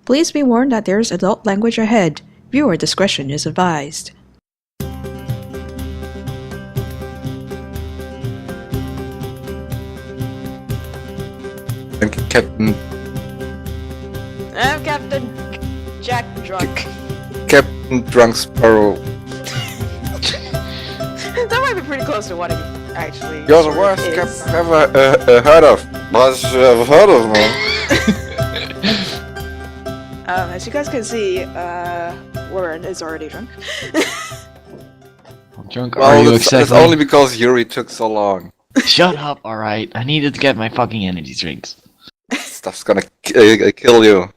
Please be warned that there is adult language ahead. Viewer discretion is advised. Captain I'm Captain Jack Drunk. Captain Drunk Sparrow. That might be pretty close to what it actually You're the sort of worst is. captain I've ever heard of. What I've heard of, man. As you guys can see, Warren is already drunk. I'm drunk. Are Well, you it's exactly? only because Yuri took so long. Shut up, alright. I needed to get my fucking energy drinks. Stuff's gonna kill you.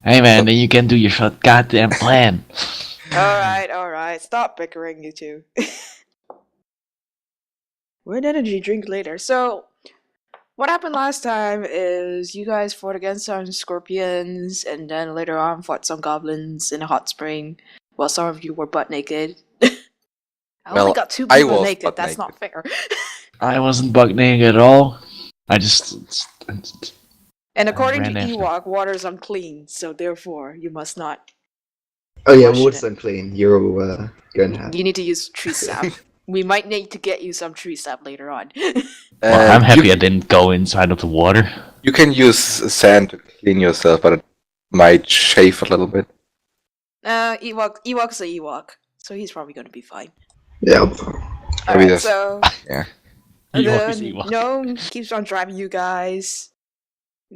Hey man, then you can do your goddamn plan. Alright. Stop bickering, you two. We're an energy drink later. So, what happened last time is you guys fought against some scorpions, and then later on fought some goblins in a hot spring, while some of you were butt naked. I Well, only got two I people was naked. butt That's naked. not fair. I wasn't bug naked at all. I just... And according to ran after. Ewok, water's unclean, so therefore you must not. Oh yeah, Wash water's it. unclean. You're going to have. You need to use tree sap. We might need to get you some tree sap later on. Well, I'm Uh, happy you, I didn't go inside of the water. you can use sand to clean yourself, but it might chafe a little bit. Ewok's a Ewok, so he's probably gonna be fine. Yeah. Maybe Alright, that's- so yeah. Ewok is the Ewok. gnome keeps on driving you guys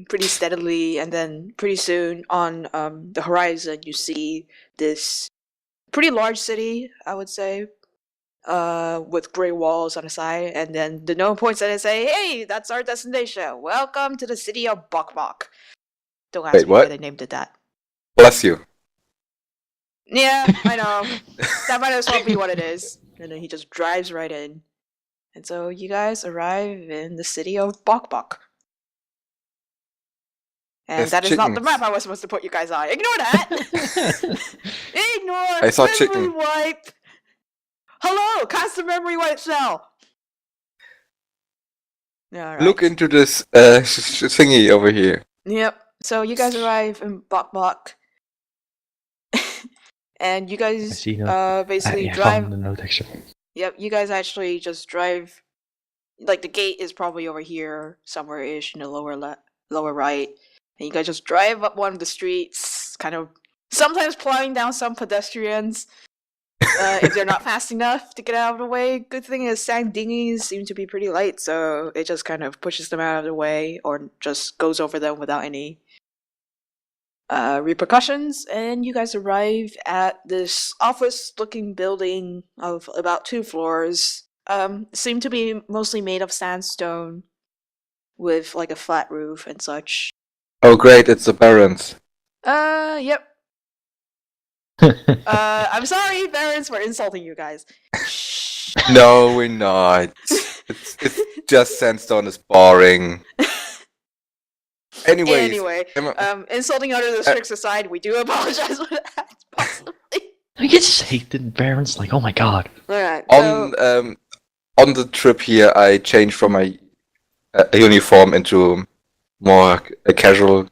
pretty steadily, and then pretty soon on the horizon you see this pretty large city, I would say, with gray walls on the side, and then the gnome points at it and say, "Hey, that's our destination. Welcome to the city of Bokbok." Don't ask Wait, me why what? they named it that. Bless you. Yeah, I know. That might as well be what it is. And then he just drives right in. And so you guys arrive in the city of Bokbok. And There's that is not the chickens. map I was supposed to put you guys on. Ignore that! Ignore! I saw memory chicken. wipe! Hello! Cast the memory wipe cell! Alright. Look into this thingy over here. Yep. So you guys arrive in Bokbok. And you I guys see no. basically I drive. found the no texture. Yep, you guys actually just drive. Like the gate is probably over here somewhere ish in the lower right, and you guys just drive up one of the streets, kind of sometimes plowing down some pedestrians if they're not fast enough to get out of the way. Good thing is sand dinghies seem to be pretty light, so it just kind of pushes them out of the way or just goes over them without any repercussions. And you guys arrive at this office-looking building of about 2 floors. Seem to be mostly made of sandstone, with like a flat roof and such. Oh great, it's the Barons. Yep. I'm sorry, Barons, for insulting you guys. Shh. No, we're not. It's just sandstone is boring. Anyway, Emma- insulting other districts aside, we do apologize for that, possibly. I just hate the parents. Like, oh my god. Alright, on the trip here, I changed from my uniform into more a casual.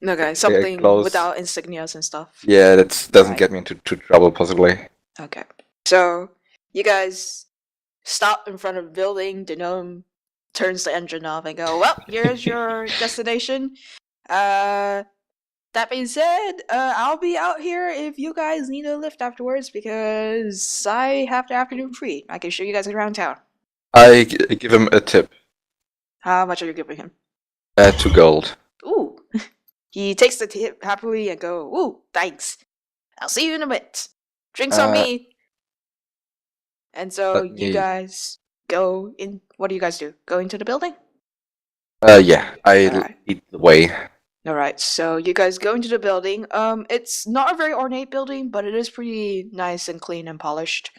okay, something close. without insignias and stuff. Yeah, that doesn't Right. get me into trouble, possibly. Okay. So, you guys stop in front of the building, the gnome turns the engine off and go, well, here's your destination. That being said, I'll be out here if you guys need a lift afterwards because I have the afternoon free. I can show you guys around town. I give him a tip. How much are you giving him? 2 gold. Ooh. He takes the tip happily and go, ooh, thanks. I'll see you in a bit. Drinks on me. And so let you me- guys go in. What do you guys do? Go into the building? Yeah, I Alright. lead the way. Alright, so you guys go into the building. It's not a very ornate building, but it is pretty nice and clean and polished.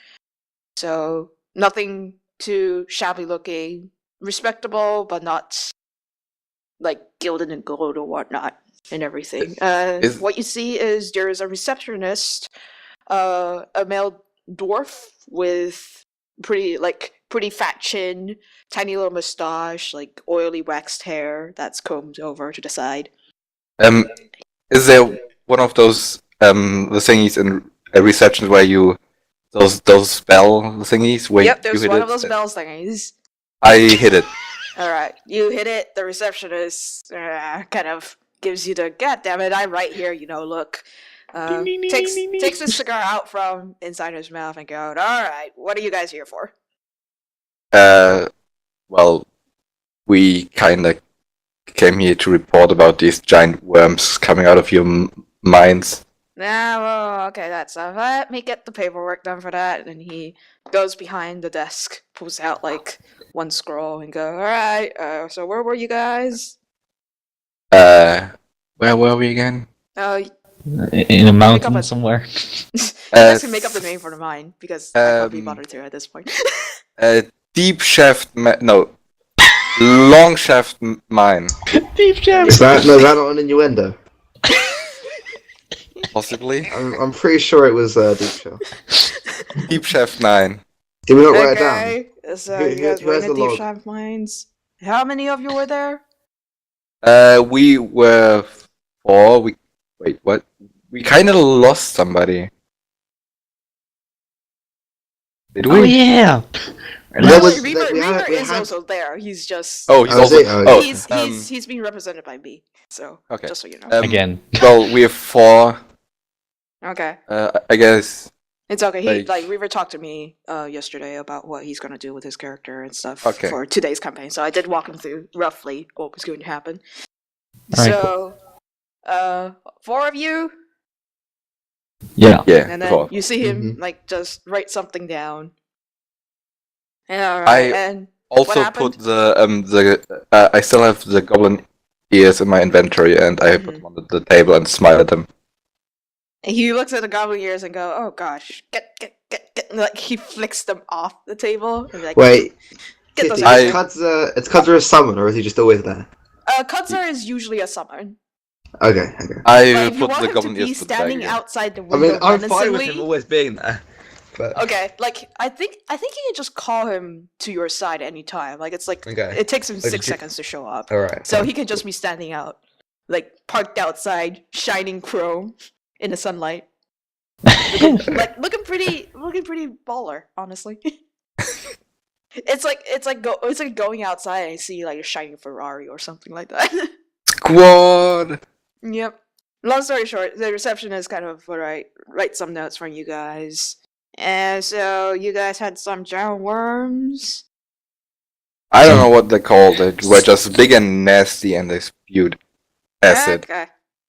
So, nothing too shabby looking. Respectable, but not like gilded and gold or whatnot and everything. Is- What you see is there is a receptionist, a male dwarf with pretty fat chin, tiny little mustache, like oily waxed hair that's combed over to the side. Is there one of those the thingies in a reception where you those bell thingies where Yep, you there's hit one it? of those bells thingies. I hit it. Alright, you hit it, the receptionist kind of gives you the, God damn it, I'm right here, look. Takes the cigar out from inside his mouth and goes, alright, what are you guys here for? Well, we kind of came here to report about these giant worms coming out of your minds. Well, okay, that's let me get the paperwork done for that. And he goes behind the desk, pulls out like one scroll, and go, alright, so where were you guys? Where were we again? In a mountain a- somewhere. You guys can make up the name for the mine, because I can't be Um, bothered to at this point. Deep shaft, no, long shaft mine, Deep shaft. Is that not an innuendo? possibly. I'm pretty sure it was Deep Shell. Deep shaft 9. Did we not write it down? Okay, so Who- you guys who were has in the the deep log? shaft mines. How many of you were there? We were 4. Wait, what? We kind of lost somebody. Did we? Oh yeah. That was- Reaver, that we had- Reaver we is had- also there. He's just Oh, he's Oh, is also. it? Oh, he's being represented by me. So Okay. just so you know. Again. Well, we have 4. Okay. I guess. It's okay. He Like- Reaver talked to me yesterday about what he's gonna do with his character and stuff Okay. for today's campaign. So I did walk him through roughly what was going to happen. Alright, So 4 of you, Yeah. Yeah. and then 4. you see him Mhm. like just write something down. And alright, and Also happened? put I still have the goblin ears in my inventory, and I put them on the table and smile at them. he looks at the goblin ears and go, "Oh gosh, get!" And, like he flicks them off the table. And, like, Wait, get those Kitty, out. is Kudza a summon, or is he just always there? Kudzer is usually a summon. Okay. But I if you put want the him to goblin be ears to the bag standing again. outside the I window mean, I'm fine with him menacingly- always being there. But Okay, like I think you can just call him to your side anytime. Like it's like Okay. it takes him Like, 6 you- seconds to show up. all right. So he can just be standing out, like parked outside, shining chrome in the sunlight. looking pretty baller, honestly. it's like going outside and see like a shining Ferrari or something like that. Squad. Yep. Long story short, the receptionist kind of write some notes for you guys. And so you guys had some giant worms. I don't know what they called. They were just big and nasty, and they spewed acid. Okay.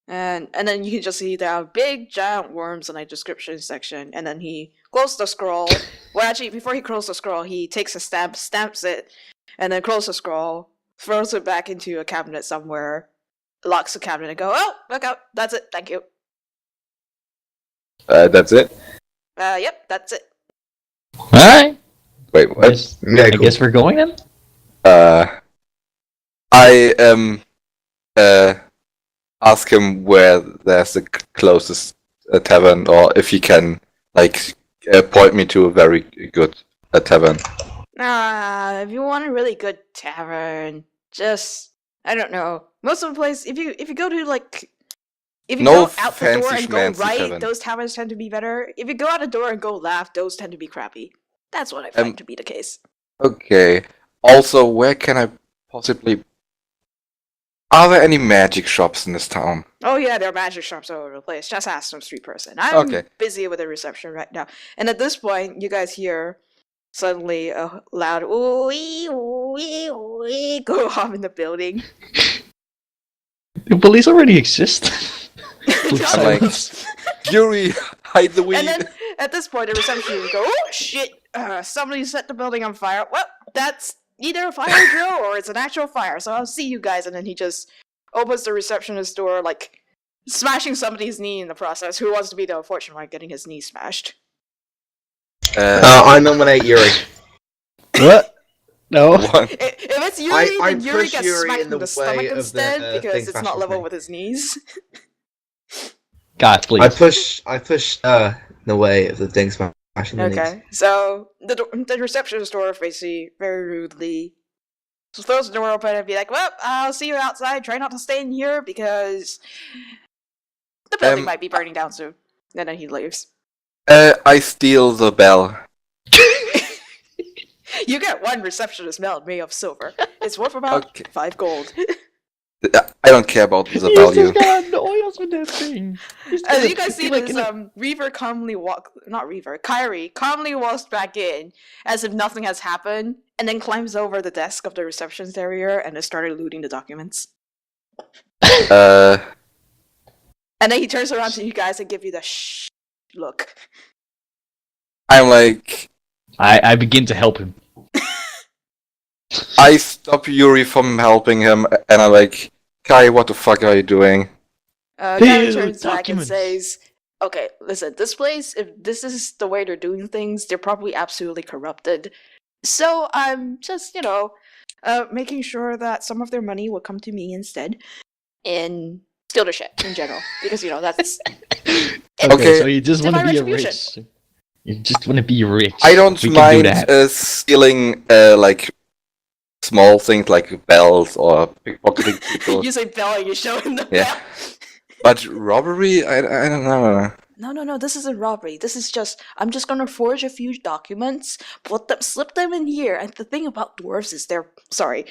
And then you can just see there are big giant worms in the description section. And then he closed the scroll. Well, actually, before he closed the scroll, he takes a stamp, stamps it, and then closes the scroll, throws it back into a cabinet somewhere, locks the cabinet, and go, "Oh, look out! That's it. Thank you." That's it. Yep, that's it. Alright. Wait, what? Yeah, I cool. guess we're going then? I ask him where there's the closest tavern, or if he can point me to a very good tavern. If you want a really good tavern, just I don't know. Most of the place, if you go to if you No go out the door fancy and go schmancy right, tavern. those taverns tend to be better. If you go out the door and go left, those tend to be crappy. That's what I find to be the case. Okay. Also, where can I possibly? Are there any magic shops in this town? Oh yeah, there are magic shops all over the place. Just ask some street person. I'm Okay. busy with the reception right now. And at this point, you guys hear suddenly a loud ooey ooey ooey go off in the building. Do police already exist? I'm like, Yuri, hide the weed. And then at this point, the receptionist go, "Oh shit! Somebody set the building on fire. Well, that's either a fire drill or it's an actual fire. So I'll see you guys." And then he just opens the receptionist door, like smashing somebody's knee in the process. Who wants to be the unfortunate one getting his knee smashed? I nominate Yuri. What? No. One. If it's Yuri, I then Yuri push gets Yuri smacked in in the the stomach way of the, instead because thing it's not smashing level thing. with his knees. God, please. I push in the way of the thing smashing the knees. Okay, so the receptionist door basically very rudely just throws the door open and be like, "Well, I'll see you outside. Try not to stay in here because The building Um, might be burning down soon. And then he leaves. I steal the bell. You get 1 receptionist medal made of silver. It's worth about Okay. 5 gold. I don't care about the He's value. just got the oils with that thing. As you guys see like this, Reaver calmly Kyrie calmly walks back in as if nothing has happened, and then climbs over the desk of the receptionist area and then started looting the documents. Uh, And then he turns around to you guys and give you the shh look. I'm like, I begin to help him. I stop Yuri from helping him, and I'm like, Kai, what the fuck are you doing? Kyrie Ew, turns back and documents. says, "Okay, listen, this place, if this is the way they're doing things, they're probably absolutely corrupted. So I'm just, making sure that some of their money will come to me instead, and steal their shit in general, because that's Okay. So you just want to Divine be a retribution. rich. You just want to be rich. I don't We can mind do that. stealing like small things like bells or pickpocketing people, you say bell and you show him the Yeah. bell. but robbery, I don't know. No, this isn't robbery. This is I'm just gonna forge a few documents, slip them in here. And the thing about dwarves is sorry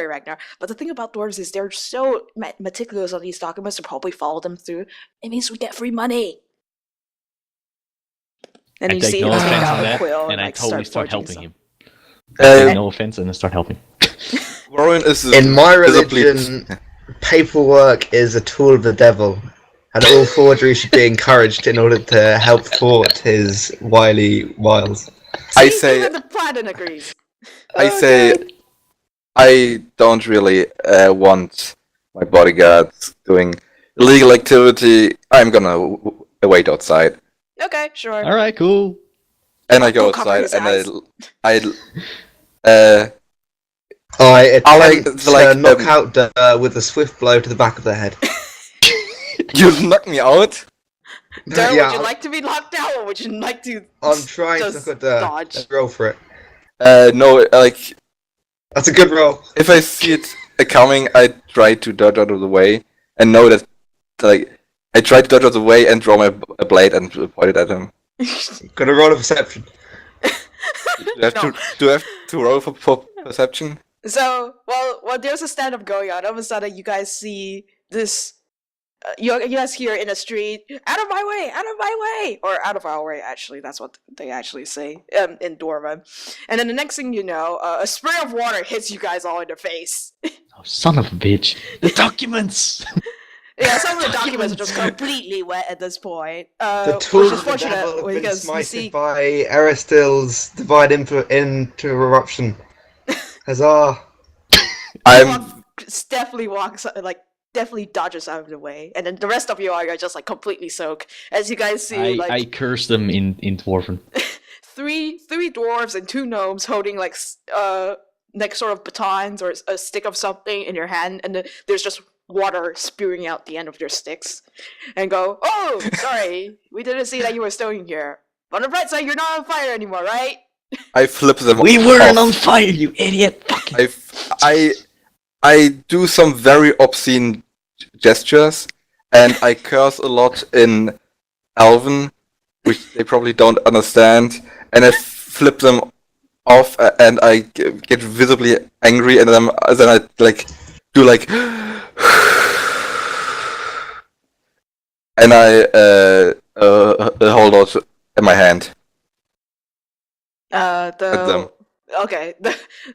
Ragnar, but the thing about dwarves is they're so meticulous on these documents to probably follow them through. It means we get free money. And I you take see no him take offense out on a that, quill and I like, totally start forging helping some. him. Take Uh, no offense, and I start helping. Warren is In my visibly- religion, paperwork is a tool of the devil, and all forgery should be encouraged in order to help thwart his wily wiles. I See, say- even the Platin agrees. I say, I don't really want my bodyguards doing illegal activity. I'm gonna wait outside, Okay, sure. All right, cool. and I go Don't cover outside, his and eyes. I attempt it's to like, knock out with a swift blow to the back of the head. you knock me out. Daryl, Yeah, would you like to be knocked out, or would you like to? I'm trying to just look at dodge? let's roll for it. No, like That's a good roll. if I see it coming, I try to dodge out of the way, and know that like I try to dodge out of the way and draw my blade and point it at him. Gonna roll a perception. Do I have to roll for perception? So, while there's a stand-up going on, all of a sudden you guys see this. You guys hear in the street, "Out of my way! Out of my way!" Or "Out of our way!" Actually, that's what they actually say in Dwarven. And then the next thing you know, a spray of water hits you guys all in the face. Oh, son of a bitch! The documents. Yeah, some of the documents are just completely wet at this point. The Which tools is of the devil fortunate have been because you smited see. by Aristil's divine into eruption. Huzzah! I'm Definitely dodges out of the way, and then the rest of you are just like completely soaked. As you guys see, I curse them in Dwarven. three dwarves and 2 gnomes holding like sort of batons or a stick of something in your hand, and there's just water spewing out the end of their sticks, and go, "Oh, sorry, we didn't see that you were stowing here. On the bright side, you're not on fire anymore, right?" I flip them. We weren't off. on fire, you idiot! I do some very obscene gestures, and I curse a lot in Elven, which they probably don't understand, and I flip them off, and I get visibly angry, and then I do and I hold out in my hand at them. Okay,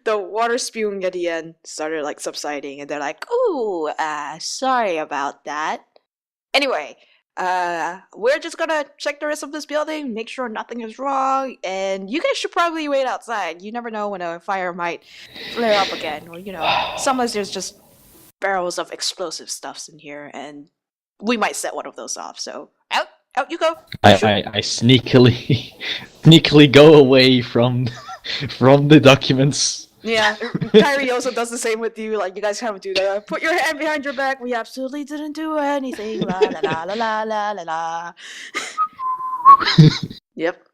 the water spewing at the end started like subsiding, and they're like, "Ooh, sorry about that." Anyway, we're just gonna check the rest of this building, make sure nothing is wrong, and you guys should probably wait outside. You never know when a fire might flare up again, or sometimes there's just barrels of explosive stuffs in here, and we might set one of those off. So out you go. I sneakily go away from the documents. Yeah, Kyrie also does the same with you. Like, you guys kind of do that. Put your hand behind your back. We absolutely didn't do anything. La la la la la la la. Yep.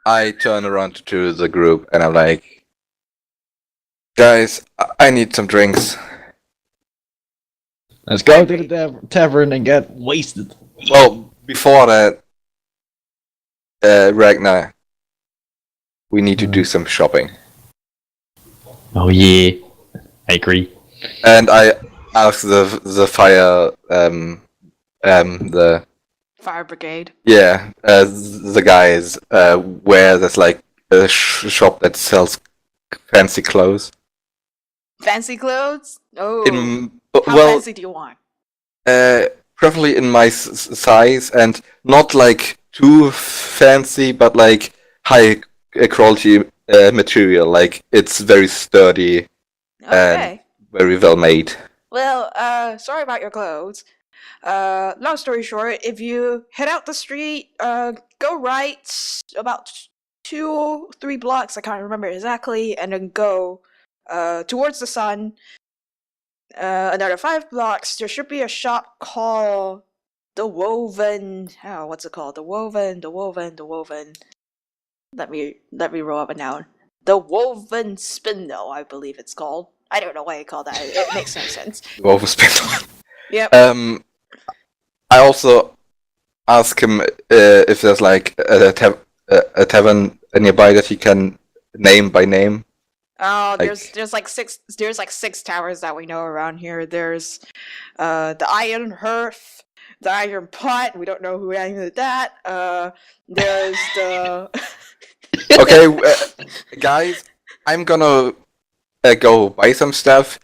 I turn around to the group and I'm like, guys, I need some drinks. Let's go to the tavern and get wasted. Well, before that, Ragnar, we need to do some shopping. Oh yeah, I agree. And I asked the fire, the Fire brigade. the guys, where there's like a shop that sells fancy clothes. Fancy clothes? Oh. How Well, fancy do you want? preferably in my size, and not like too fancy, but like high quality material. Like it's very sturdy, Okay. very well made. Well, sorry about your clothes. Long story short, if you head out the street, go right about 2 or 3 blocks, I can't remember exactly, and then go towards the sun. Another 5 blocks, there should be a shop called the Woven. Oh, what's it called? The Woven. Let me roll up a noun. The Woven Spindle, I believe it's called. I don't know why I call that. It makes no sense. Woven spindle. Yep. I also ask him if there's like a tavern nearby that he can name by name. Oh, Like- there's like 6 towers that we know around here. There's the Iron Hearth, the Iron Pot. We don't know who named that. There's the Okay, guys, I'm gonna go buy some stuff.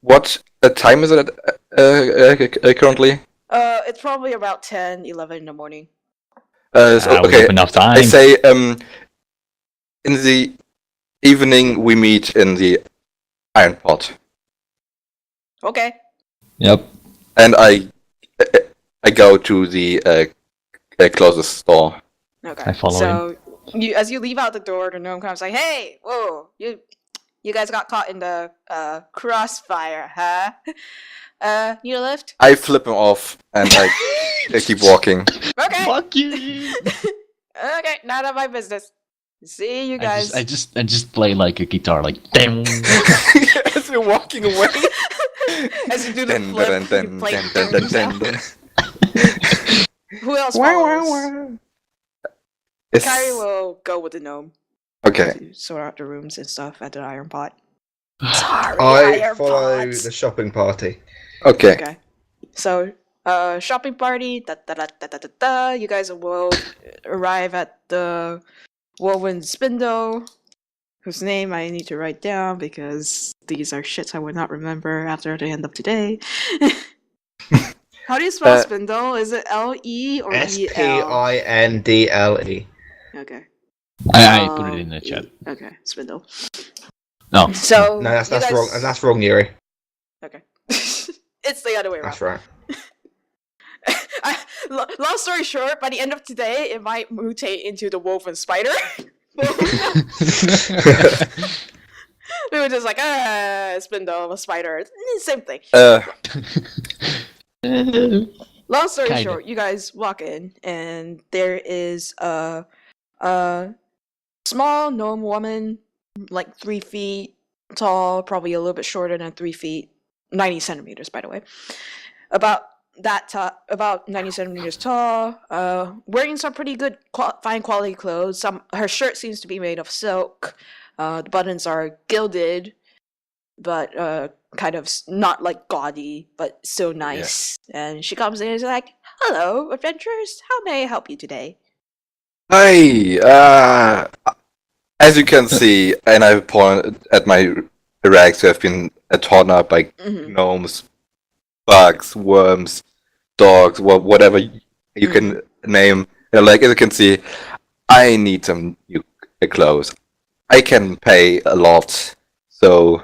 What time is it currently? it's probably about 10, 11 in the morning. We Okay, have enough time. I say in the evening we meet in the Iron Pot, Okay. Yep. and I go to the closest store. Okay. I follow so as you leave out the door, the gnome comes like, "Hey, whoa, you guys got caught in the crossfire, huh? Need a lift?" I flip him off and I keep walking. Okay. Fuck you. Okay, none of my business. See you guys. I just play like a guitar, like damn. As you're walking away. As you do the Dun, flip, dun, you dun, play dun, dun, dun, sound. dun. Who else Wah, follows? wah, wah. It's- Kyrie will go with the gnome Okay. to sort out the rooms and stuff at the Iron Pot. I Iron follow Pots. the shopping party. Okay. Okay. So, shopping party. Da, da, da, da, da, da, da. You guys will arrive at the Woven Spindle, whose name I need to write down because these are shits I would not remember after the end of today. How do you spell spindle? Is it L-E or E-L? Spindle. Okay. I put it in the chat. Okay, spindle. No. So No, that's you guys- wrong. That's wrong, Yuri. Okay. It's the other way around. That's right. Long story short, by the end of today, it might mutate into the woven spider. We were just like, spindle, a spider, same thing. Long story Kinda. short, you guys walk in, and there is a small gnome woman, like 3 feet tall, probably a little bit shorter than 3 feet, 90 centimeters, by the way. About 90 centimeters tall, wearing some pretty good, fine quality clothes. Her shirt seems to be made of silk. The buttons are gilded, but kind of not like gaudy, but still nice. And she comes in and is like, "Hello, adventurers. How may I help you today?" Hi. As you can see, and I point at my rags who have been torn up by Mhm. gnomes, bugs, worms, dogs, whatever you can name. Like as you can see, I need some new clothes. I can pay a lot, so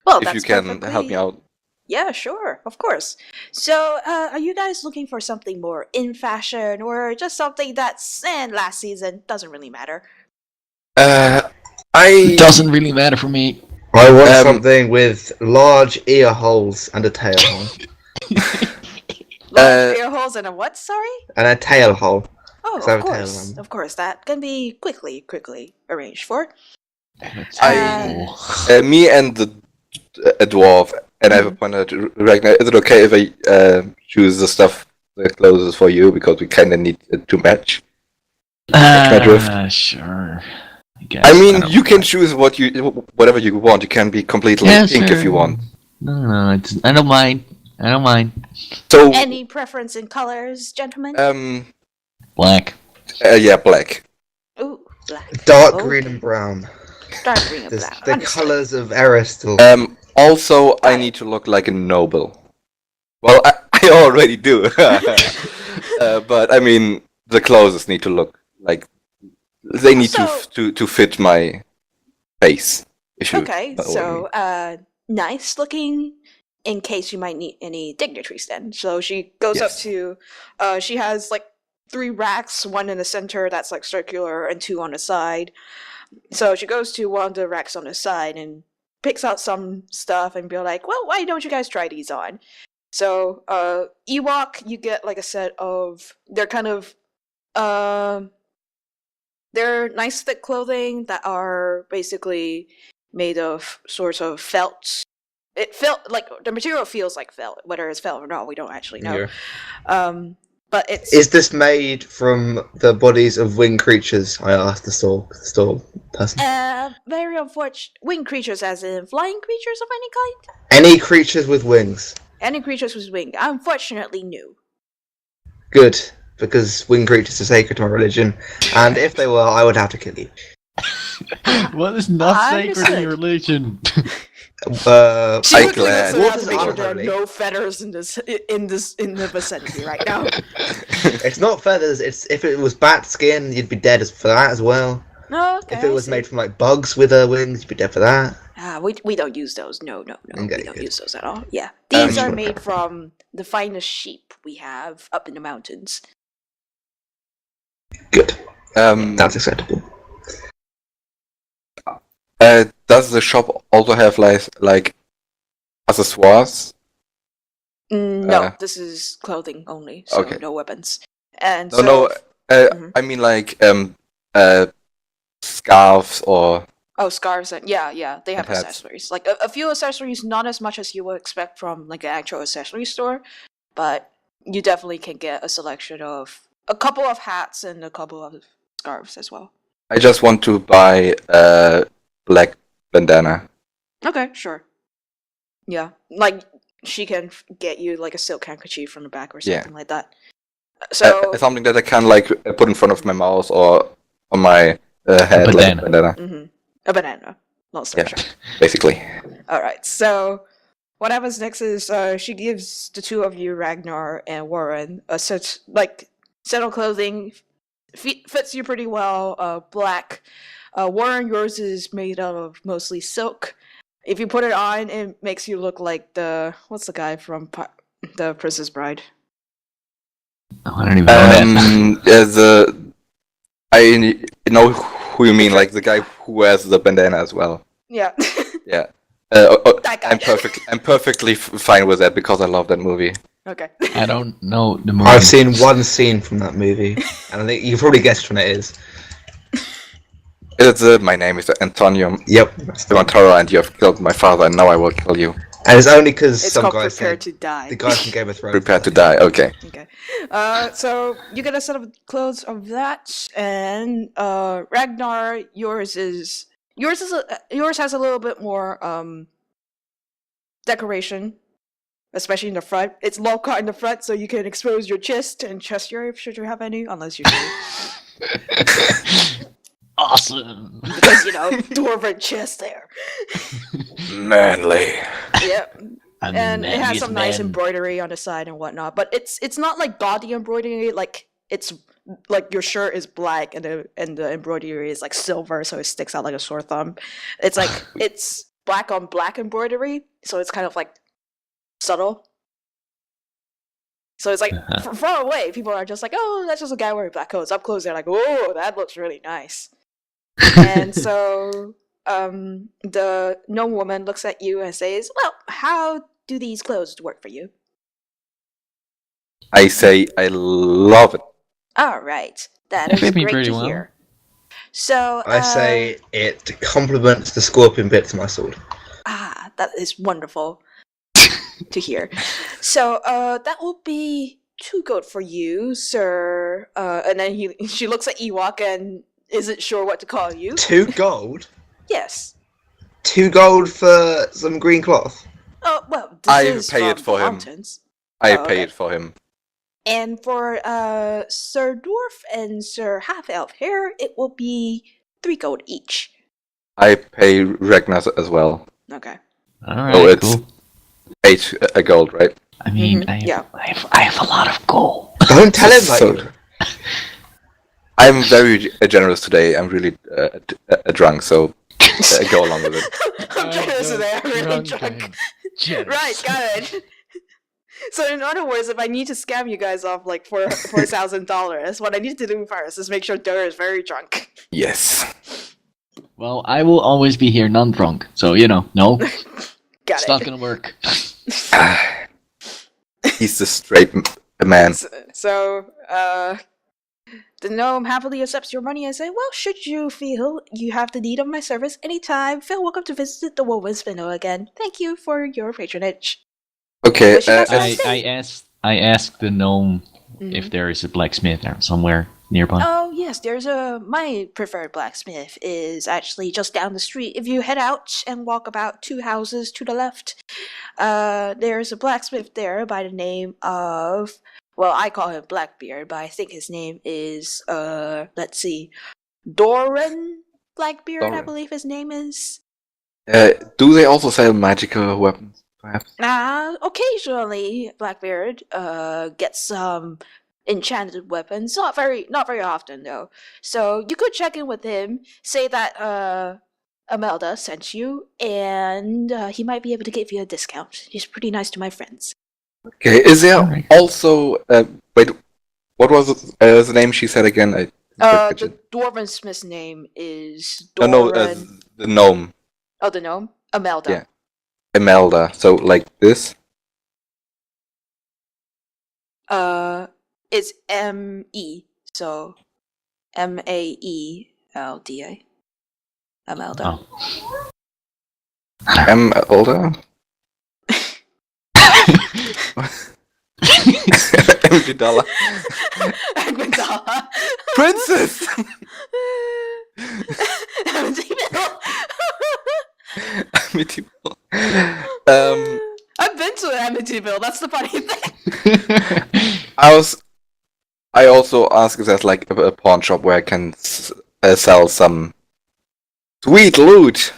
Well, if that's you can help perfectly- me out. Yeah, sure, of course. So, are you guys looking for something more in fashion, or just something that's last season? Doesn't really matter. It I doesn't really matter for me. I want Um, something with large ear holes and a tail hole. Large ear holes and a what? Sorry. And a tail hole. Oh, So I of have a tail course, lamp. of course. That can be quickly arranged for. That's I- cool. Me and a dwarf, and I have a pointer to Ragnar. Is it okay if I choose the stuff that closes for you because we kind of need it to match? my drift? Sure. I guess. I mean, don't you can mind. choose whatever you want. You can be completely Yeah, pink if you sure. want. No, I don't mind. I don't mind. So, Any preference in colors, gentlemen? Black. yeah, black. Ooh, black. Dark Okay. green and brown. Dark green and The, black. the Understood. colours of Aristal. Also, I Got need to look like a noble. Well, I already do. But I mean, the clothes need to look like they need to fit my face. If you Okay, know what I so nice looking. In case you might need any dignitaries, then. So she goes up Yes. to. She has like 3 racks, one in the center that's like circular, and 2 on the side. So she goes to one of the racks on the side and picks out some stuff and be like, "Well, why don't you guys try these on?" So Ewok, you get like a set of. They're kind of. They're nice thick clothing that are basically made of sorts of felt. It felt like the material feels like felt, whether it's felt or not, we don't actually know. Yeah. But it's Is this made from the bodies of winged creatures? I asked the store person. very unfortunate. Winged creatures, as in flying creatures of any kind. Any creatures with wings. Any creatures with wings. Unfortunately, new. Good, because winged creatures are sacred to my religion, and if they were, I would have to kill you. What is not I sacred in understood. your religion? She I'm would glad. listen What to is make sure honor there are holy? no feathers in the vicinity right now. It's not feathers. It's if it was bat skin, you'd be dead for that as well. No, okay. If it I was see. made from like bugs with wings, you'd be dead for that. We don't use those. No, Okay, we don't good. use those at all. Yeah, these are Sure. made from the finest sheep we have up in the mountains. Good. Um, That's acceptable. does the shop also have like accessoires? No, Uh, this is clothing only, so okay. no weapons. And No, so, no. Mhm. I mean like scarves or oh, scarves and yeah, they have And hats. accessories. Like a few accessories, not as much as you would expect from like an actual accessory store, but you definitely can get a selection of a couple of hats and a couple of scarves as well. I just want to buy a black bandana. Okay, sure. Yeah, like she can get you like a silk handkerchief from the back or Yeah. something like that. So, Something that I can like put in front of my mouth or on my head, like a bandana. bandana, mhm, a banana, not Yeah. starch. basically. All right. So what happens next is she gives the 2 of you, Ragnar and Warren, a set of clothing. Fits you pretty well. Black. Warren, yours is made out of mostly silk. If you put it on, it makes you look like what's the guy from the Princess Bride? Oh, I don't even know that. I know who you mean, like the guy who wears the bandana as well. Yeah. Yeah. That guy. I'm perfectly fine with that because I love that movie. Okay. I don't know the movie. I've seen one scene from that movie, and I think you probably guessed when it is. It's my name is Antonio Yep. That's the one. Montoro, and you have killed my father, and now I will kill you. And it's only because It's some called guy Prepare said to Die. the guy from Game of Thrones. Prepare to die. Okay. Okay. So you get a set of clothes of that, and Ragnar, yours has a little bit more decoration, especially in the front. It's low cut in the front, so you can expose your chest and chest hair should you have any, unless you do, Awesome. because dwarven chest there. Manly. Yep. I'm And the it has manliest some nice man. embroidery on the side and whatnot, but it's not like gaudy embroidery. Like it's like your shirt is black and the embroidery is like silver, so it sticks out like a sore thumb. It's like it's black on black embroidery, so it's kind of like subtle. So it's like from far away, people are just like, "Oh, that's just a guy wearing black coats." Up close, they're like, "Oh, that looks really nice." And so the gnome woman looks at you and says, "Well, how do these clothes work for you?" I say I love it. All right, that They is fit me great pretty to well. hear. So I say it complements the scorpion bit to my sword. that is wonderful to hear. So that will be 2 gold for you, sir. And then she looks at Ewok and isn't sure what to call you. 2 gold? Yes. 2 gold for some green cloth? Oh well, this I is pay it from for the him. mountains. I Oh, pay okay. it for him. And for Sir Dwarf and Sir Half Elf here, it will be 3 gold each. I pay Ragnar as well. Okay. Alright, Oh, it's cool. 8 gold, right? I mean, Mhm, yeah. I have a lot of gold. Don't tell him So- that. I'm very generous today. I'm really drunk, so go along with it. I'm curious today. I'm really drunk. Right, got it. So in other words, if I need to scam you guys off like for $1,000, what I need to do first is make sure Dur is very drunk. Yes. Well, I will always be here non-drunk, so no, Got it's it. not gonna work. He's the straight man. So, the gnome happily accepts your money and say, well, should you feel you have the need of my service anytime, feel welcome to visit the Woven Spindle again. Thank you for your patronage. Okay, But she doesn't as- say- I asked the gnome Mhm. if there is a blacksmith somewhere nearby. Oh yes, there's my preferred blacksmith is actually just down the street. If you head out and walk about 2 houses to the left, there's a blacksmith there by the name of, well, I call him Blackbeard, but I think his name is let's see, Doran Blackbeard, I Doran. believe his name is. do they also sell magical weapons, perhaps? Occasionally Blackbeard gets some enchanted weapons. Not very often though. So you could check in with him, say that Amelda sent you, and he might be able to give you a discount. He's pretty nice to my friends. Okay, is there Alright. also... wait, what was the name she said again? I didn't catch The it. Dwarven Smith's name is No, Doran. the gnome. Oh, the gnome? Amelda. Yeah. Imelda. So, like this? It's M-E, so Maelda. Amelda. Oh. Imelda? Amidala. Amidala. Princess! Amityville. I've been to Amityville, that's the funny thing. I also asked if there's like a pawn shop where I can sell some sweet loot.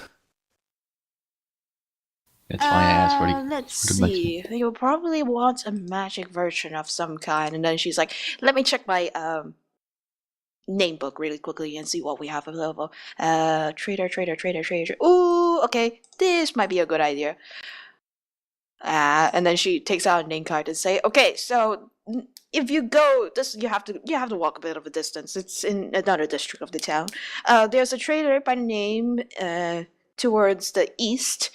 That's why I asked for the. Let's for the see. You'll probably want a magic version of some kind. And then she's like, let me check my name book really quickly and see what we have available. Trader. Ooh, okay. This might be a good idea. And then she takes out a name card and say, okay, so if you go this you have to walk a bit of a distance. It's in another district of the town. There's a trader by the name towards the east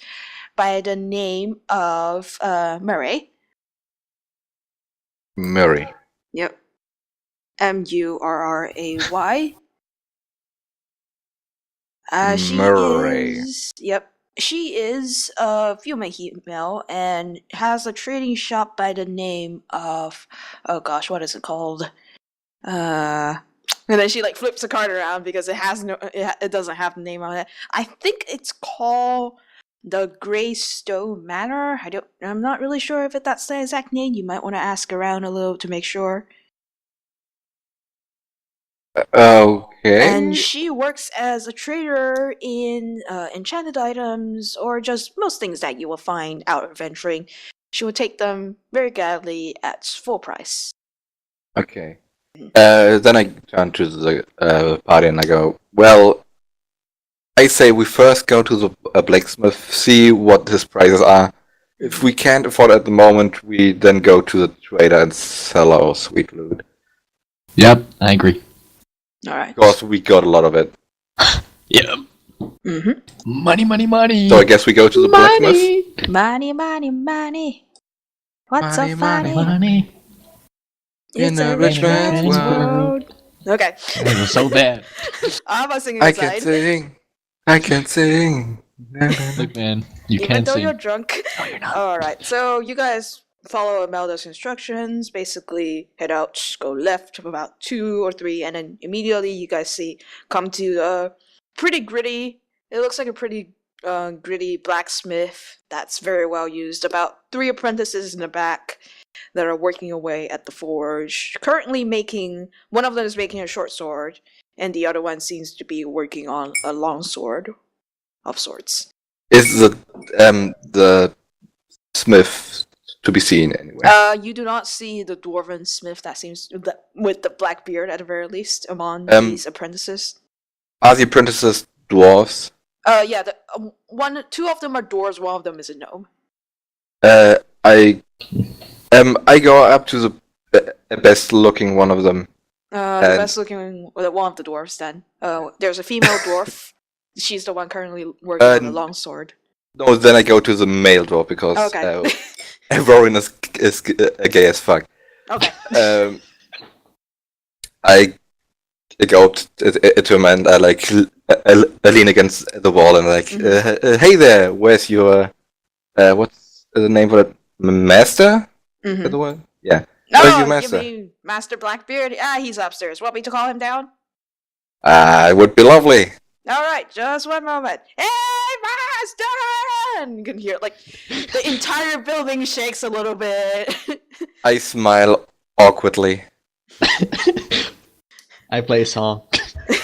by the name of Murray. Murray. Yep. Murray. She Murray. is. Yep. She is a female and has a trading shop by the name of, oh gosh, what is it called? And then she like flips the card around because it has it doesn't have the name on it. I think it's called the Greystone Manor. I'm not really sure if that's the exact name. You might want to ask around a little to make sure. Okay. And she works as a trader in enchanted items or just most things that you will find out adventuring. She will take them very gladly at full price. Okay. Then I turn to the party and I go, well, I say we first go to the blacksmith, see what his prices are. If we can't afford it at the moment, we then go to the trader and sell our sweet loot. Yep, I agree. Alright. Because we got a lot of it. Yep. Mm-hmm. Money. So I guess we go to the blacksmith. Money. What's so Money, funny? Money. In It's a a rich man's man's world. world. Okay. That was so bad. I'm singing I inside. can sing. I can sing. Look, man, you Even can't though sing. you're drunk. No, you're not. Alright, so you guys follow Imelda's instructions, basically head out, go left about 2 or 3, and then immediately you guys come to a pretty gritty, it looks like a pretty gritty blacksmith that's very well used. About 3 apprentices in the back that are working away at the forge. Currently one of them is making a short sword, and the other one seems to be working on a long sword of sorts. Is the smith to be seen anywhere? You do not see the dwarven smith that seems with the black beard at the very least among these apprentices. Are the apprentices dwarves? Yeah, two of them are dwarves, one of them is a gnome. I go up to the best looking one of them. The best looking one of the dwarves. Then, there's a female dwarf. She's the one currently working on the long sword. No, then I go to the male dwarf because Okay. Rowan is gay as fuck. Okay. I go up to him and I lean against the wall and hey there, where's your what's the name for it? Master? Mm-hmm. The one? Yeah. No, Where's your master? you mean Master Blackbeard? He's upstairs. Want me to call him down? It would be lovely. Alright, just one moment. Hey, Master! And you can hear, the entire building shakes a little bit. I smile awkwardly. I play a song.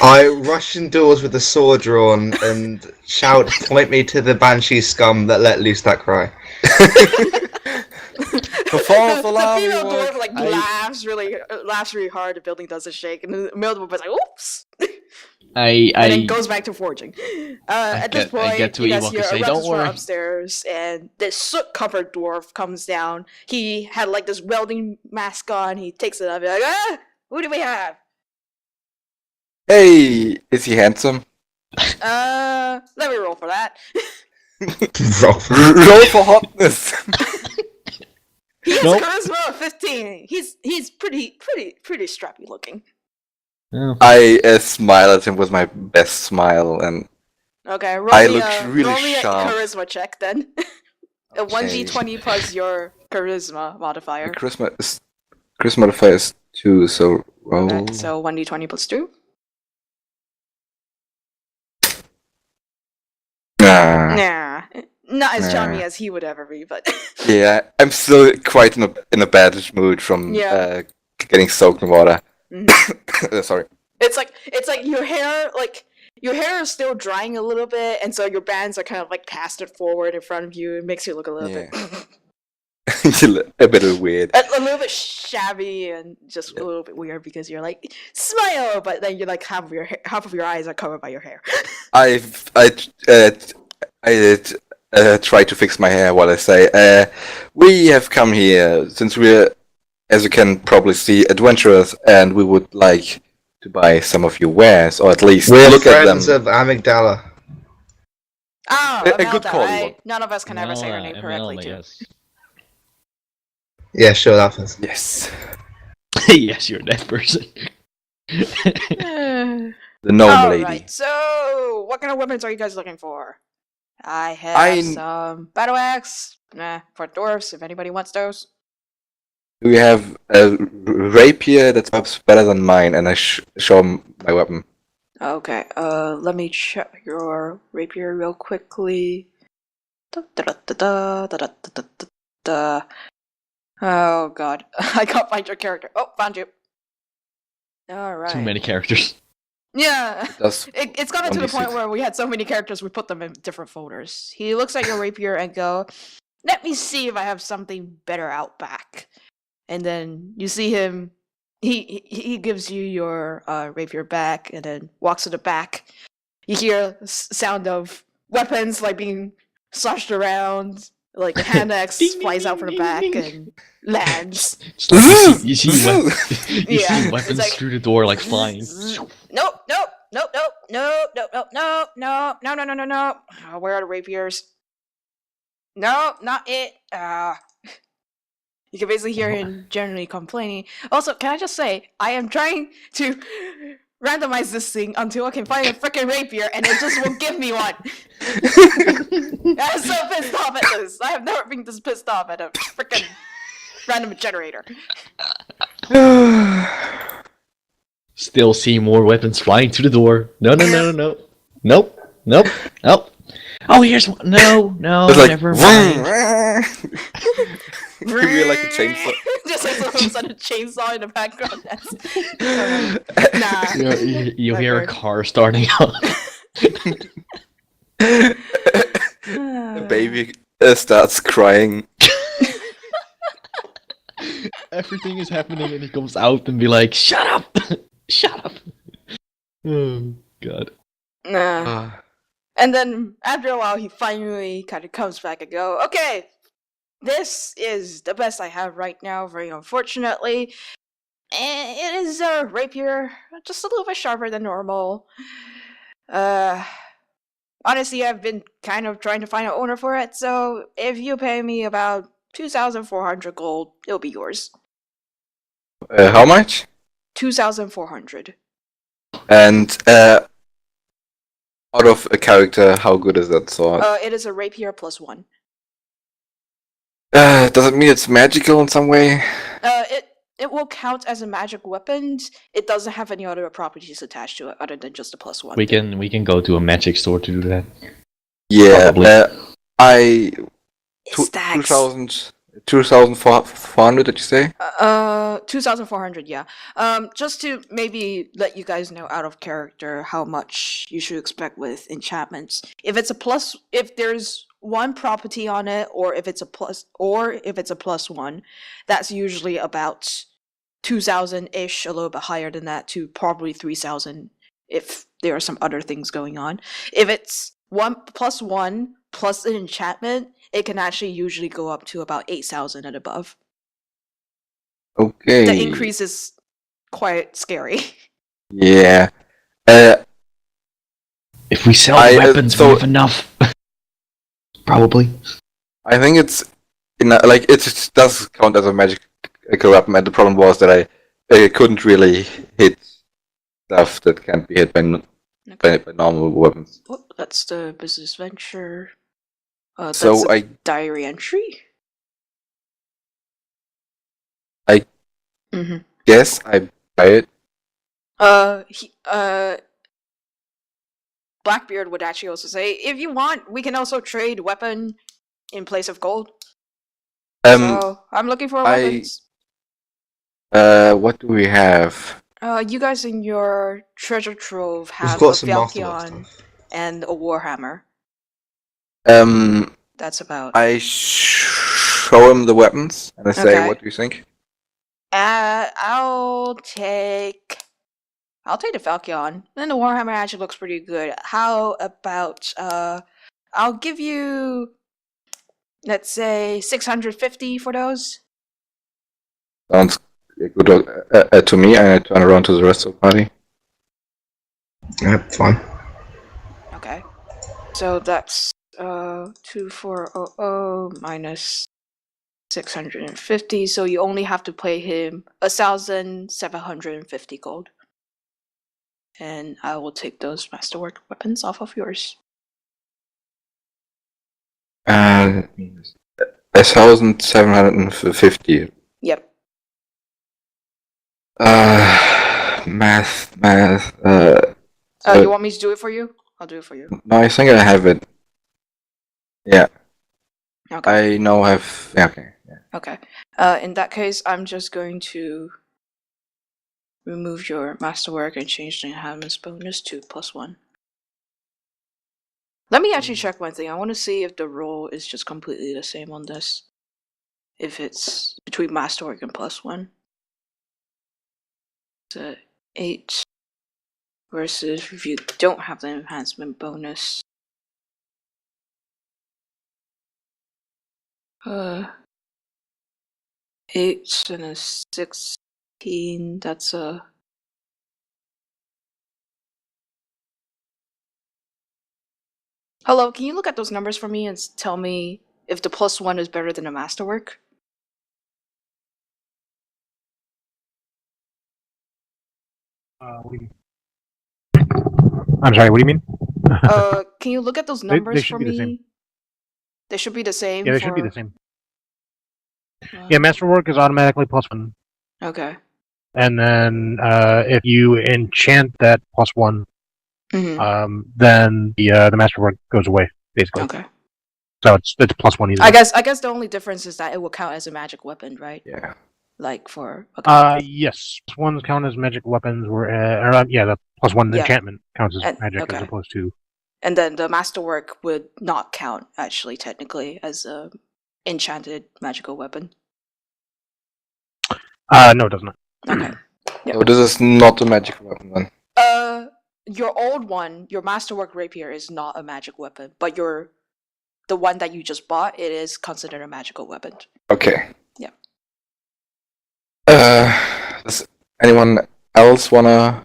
I rush indoors with the sword drawn and shout, "Point me to the banshee scum that let loose that cry." Perform the the female work. dwarf laughs really hard. The building doesn't shake, and the male dwarf is like, "Oops," I and then goes back to forging. At this point, I get to you guys Ewok hear and say, a "Don't reference from worry." upstairs, and this soot-covered dwarf comes down. He had this welding mask on. He takes it off. He's like, who do we have? Hey, is he handsome? Let me roll for that. Roll for hotness. He has Nope. charisma of 15. He's pretty strappy looking. Oh. I smile at him with my best smile, and Okay, roll I me look a, really roll me a sharp. charisma check then. A 1d20 plus your charisma modifier. charisma modifier is 2, so roll. Okay, so 1d20 plus 2. Nah. Not as Nah. charming as he would ever be, but Yeah, I'm still quite in a bad mood from Yeah. getting soaked in water. Mhm. Sorry. it's like your hair is still drying a little bit, and so your bands are kind of casted forward in front of you. It makes you look a little bit A bit weird. a little bit shabby and just a little bit weird because you're like smile, but then you're half of your eyes are covered by your hair. I try to fix my hair while I say, we have come here since we're, as you can probably see, adventurers, and we would like to buy some of your wares, or at least We're look at them. friends of Amygdala. Oh, A good Imelda, call, right? Ewok. None of us can ever say her name correctly, too. Yes. Yeah, sure, that was. Yes, Yes, you're that person. Eh. the gnome lady. Alright, so what kind of weapons are you guys looking for? I have some battle axe. For dwarves, if anybody wants those. We have a rapier that's perhaps better than mine, and I show him my weapon. Okay, let me check your rapier real quickly. Da. Oh god, I can't find your character. Oh, found you. Alright. Too many characters. Yeah. That's It's gotten to the 1d6. point where we had so many characters we put them in different folders. He looks at your rapier and go, "Let me see if I have something better out back." And then you see him. He gives you your rapier back and then walks to the back. You hear sound of weapons being slashed around. A hand axe Ding, ding, flies out ding, from the ding, back ding. and lands. It's like you see Yeah, weapons it's like- through the door flying. Nope. Where are the rapiers? No, not it. You can basically hear him generally complaining. Also, can I just say, I am trying to randomize this thing until I can find a freaking rapier, and it just won't give me one. I'm so pissed off at this. I have never been this pissed off at a freaking random generator. Still see more weapons flying to the door. No. Nope. Oh, here's one. No, It's like, never mind. You hear like a chainsaw. Just like some sort of chainsaw in the background. Nah. You hear a car starting up. The baby starts crying. Everything is happening and he comes out and be like, shut up! Shut up! Oh, God. Nah. And then after a while, he finally kind of comes back and go, okay, this is the best I have right now, very unfortunately. And it is a rapier, just a little bit sharper than normal. Honestly, I've been kind of trying to find an owner for it, so if you pay me about 2,400 gold, it'll be yours. How much? 2,400. And out of a character, how good is that sword? It is a rapier +1. Does it mean it's magical in some way? It will count as a magic weapon. It doesn't have any other properties attached to it other than just a +1. We can go to a magic store to do that. Yeah, Probably. Stacks. 2,400, did you say? 2,400, yeah. Just to maybe let you guys know out of character how much you should expect with enchantments. If there's one property on it, or if it's a +1, that's usually about 2,000-ish, a little bit higher than that, to probably 3,000 if there are some other things going on. If it's 1+1 plus an enchantment, it can actually usually go up to about 8,000 and above. Okay. The increase is quite scary. Yeah. If we sell weapons, we have enough. Probably. I think it's it does count as a magical weapon, and the problem was that I couldn't really hit stuff that can't be hit by normal weapons. Oh, that's the business venture. That's So a diary entry. Mm-hmm. Guess I buy it. Blackbeard would actually also say, if you want, we can also trade weapon in place of gold. So I'm looking for weapons. What do we have? You guys in your treasure trove have We've got a some masterwork Falchion stuff. and a Warhammer. That's about. I show him the weapons and I say, Okay. "What do you think?" I'll take the Falchion. And the Warhammer actually looks pretty good. How about I'll give you, let's say, 650 for those. Sounds good to me. And I turn around to the rest of the party. Yeah, fine. Okay. So that's 2,400 minus 650. So you only have to pay him 1,750 gold. And I will take those masterwork weapons off of yours. 1,750. Yep. Math. You want me to do it for you? I'll do it for you. No, I think I have it. Yeah. Okay. I now have. Yeah, okay. Yeah. Okay. In that case, I'm just going to remove your masterwork and change the enhancements bonus to +1. Let me actually check one thing. I want to see if the roll is just completely the same on this. If it's between masterwork and +1. So 8 versus if you don't have the enhancement bonus. 8 and a 16. That's a. Hello, can you look at those numbers for me and tell me if the +1 is better than a masterwork? What do you mean? I'm sorry. What do you mean? Can you look at those They numbers should for be the same. me? They should be the same. Yeah, they for... should be the same. Yeah, masterwork is automatically +1, Okay. and then if you enchant that +1, Mm-hmm. then the masterwork goes away basically. Okay. So it's +1 either. I guess the only difference is that it will count as a magic weapon, right? Yeah. Like for okay. Yes, +1s count as magic weapons. The +1 Yeah. enchantment counts as And- magic okay. as opposed to. And then the masterwork would not count actually technically as a enchanted magical weapon. No, it does not. Okay. Yep. So this is not a magic weapon then. Your old one, your masterwork rapier is not a magic weapon, but the one that you just bought, it is considered a magical weapon. Okay. Yeah. Does anyone else wanna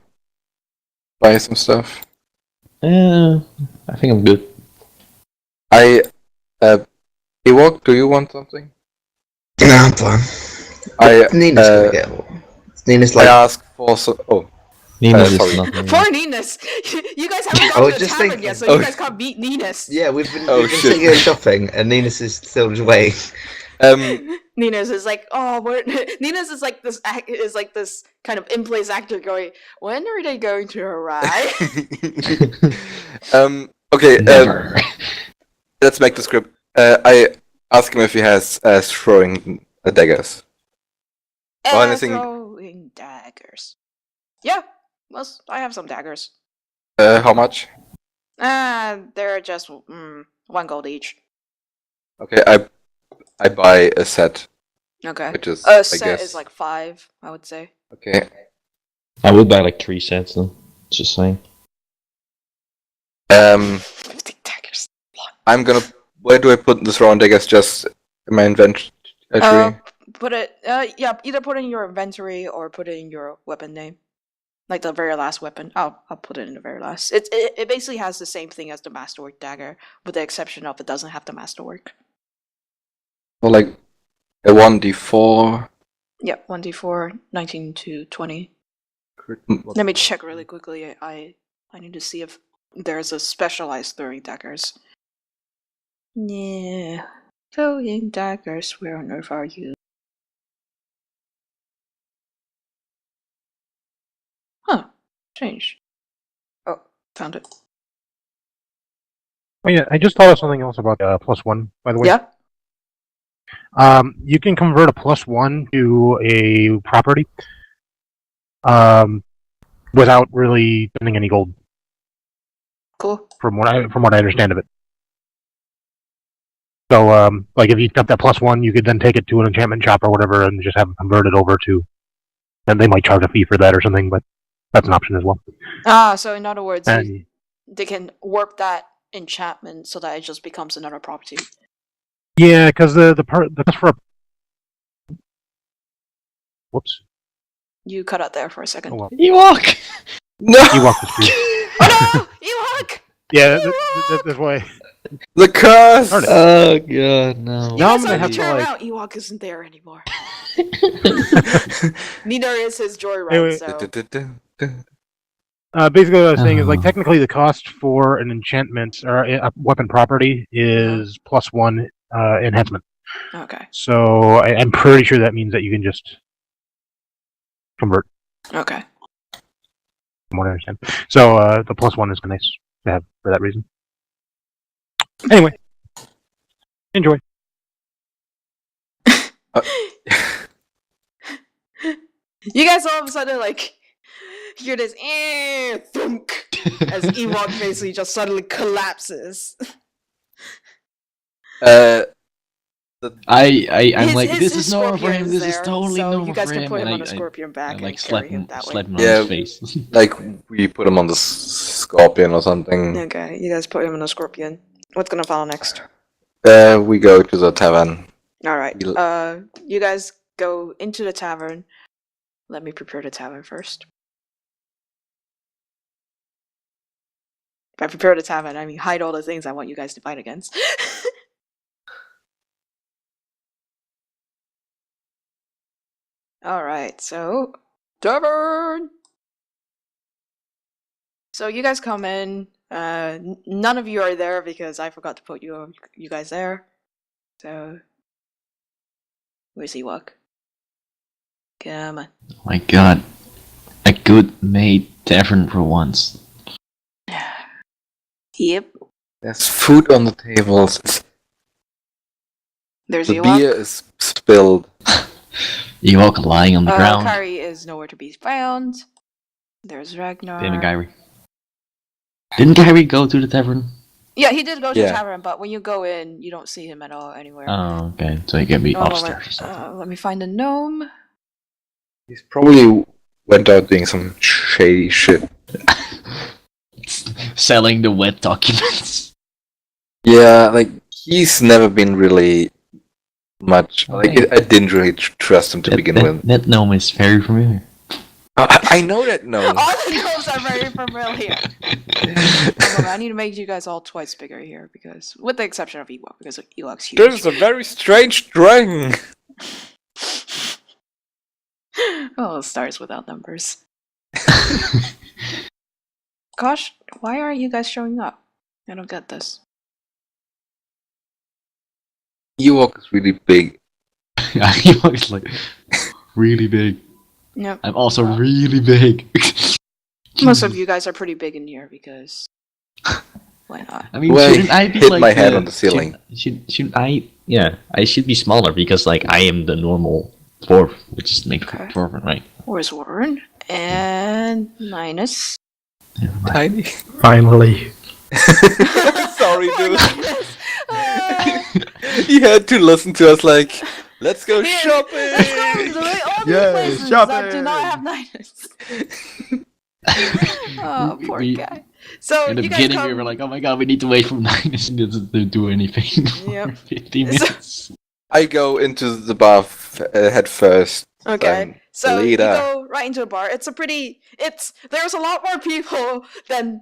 buy some stuff? I think I'm good. Ewok, do you want something? No, I'm fine. Nina's gonna get one. Nina's I like, asked for some. Oh, Nina's sorry. is nothing. Poor Ninas! You guys haven't I gone was to the just tavern thinking- yet, so Oh. you guys can't beat Ninas. yeah, we've been Oh, shit. sitting here shopping, and Nina's is still just waiting. Ninas is like, Ninas is like this kind of in place actor going, when are they going to arrive? Okay. Never. Let's make the script. I ask him if he has throwing daggers. Or anything. Throwing daggers. Yeah, well, I have some daggers. How much? They're just 1 gold each. Okay, I buy a set, Okay. which is A I set guess is like 5, I would say. okay. I would buy like 3 sets though. Just saying. 50 daggers. I'm gonna. Where do I put the throwing daggers? Just in my inventory. Put it. Either put it in your inventory or put it in your weapon name, like the very last weapon. I'll put it in the very last. It basically has the same thing as the masterwork dagger, with the exception of it doesn't have the masterwork. Or like a 1d4. Yep, 1d4, 19 to 20. crit- Let me check really quickly. I need to see if there's a specialized throwing daggers. Yeah, throwing daggers. Where on earth are you? Huh? Strange. Oh, found it. Oh yeah, I just thought of something else about +1. By the way, Yeah. You can convert a +1 to a property, without really spending any gold. Cool. From what I understand of it. So, like if you got that +1, you could then take it to an enchantment shop or whatever, and just have it converted over to. And they might charge a fee for that or something, but that's an option as well. So in other words, And they can warp that enchantment so that it just becomes another property. yeah, because the cost for a. Whoops. You cut out there for a second. Oh well. Ewok! No. Ewok is free. Oh no! Ewok! Yeah, that's why. The curse. Darn it. Oh god, no. You Now guys I'm gonna have have to to, turn like- around. Ewok isn't there anymore. Neither is his joyride. Anyway. So Basically, what I was saying is, like, Oh. technically, the cost for an enchantment or a weapon property is +1 enhancement. okay. So I'm pretty sure that means that you can just convert, Okay. from what I understand. So the +1 is nice to have for that reason. Anyway, enjoy. You guys all of a sudden like hear this thunk as Ewok basically just suddenly collapses. I'm like, this is normal for him. scorpion's This is there, totally so normal you guys for can him. put him And on a scorpion back I and like carry him that way. slap him Yeah. on his face. Like we put him on the scorpion or something. Okay, you guys put him on a scorpion. What's gonna follow next? We go to the tavern. Alright. We'll- You guys go into the tavern. Let me prepare the tavern first. By prepare the tavern, I mean hide all the things I want you guys to fight against. Alright, so tavern! So you guys come in. None of you are there because I forgot to put you guys there. So where's Ewok? Come on. Oh my god. A good made tavern for once. Yep. There's food on the tables. There's The Ewok. beer is spilled. Ewok lying on the ground. Kari is nowhere to be found. There's Ragnar. Damn it, Kyrie. Didn't Kyrie go to the tavern? Yeah, he did go to Yeah. the tavern, but when you go in, you don't see him at all anywhere. Oh, okay. So he can be One upstairs or moment. something. Let me find a gnome. He's probably went out doing some shady shit. Selling the wet documents. Yeah, like he's never been really much. Like I didn't really trust him to begin with. That gnome is very familiar. I know that no. All the gnomes are very familiar. Hold on, I need to make you guys all twice bigger here, because with the exception of Ewok, because Ewok's huge. There's a very strange dragon. Oh, stars without numbers. Gosh, why aren't you guys showing up? I don't get this. Ewok is really big. Ewok is like really big. Yep. I'm also really big. Most of you guys are pretty big in here because why not? I mean, Well, shouldn't I be hit like my head on the ceiling. Should I? Yeah, I should be smaller because like I am the normal dwarf, which is made Okay. for dwarf, right? Where's Warren? And Linus. Tiny. Finally. Sorry, Poor dude. Linus. He had to listen to us like, let's go Here, shopping. Let's go to the only Yay, places that do not shopping. have Linus. Oh, poor We- guy. So In the you guys beginning, come. we were like, "Oh my god, we need to wait for Linus to do anything for Yep. 50 So- minutes." I go into the bar head first. Okay, so you Leader. go right into a bar. There's a lot more people than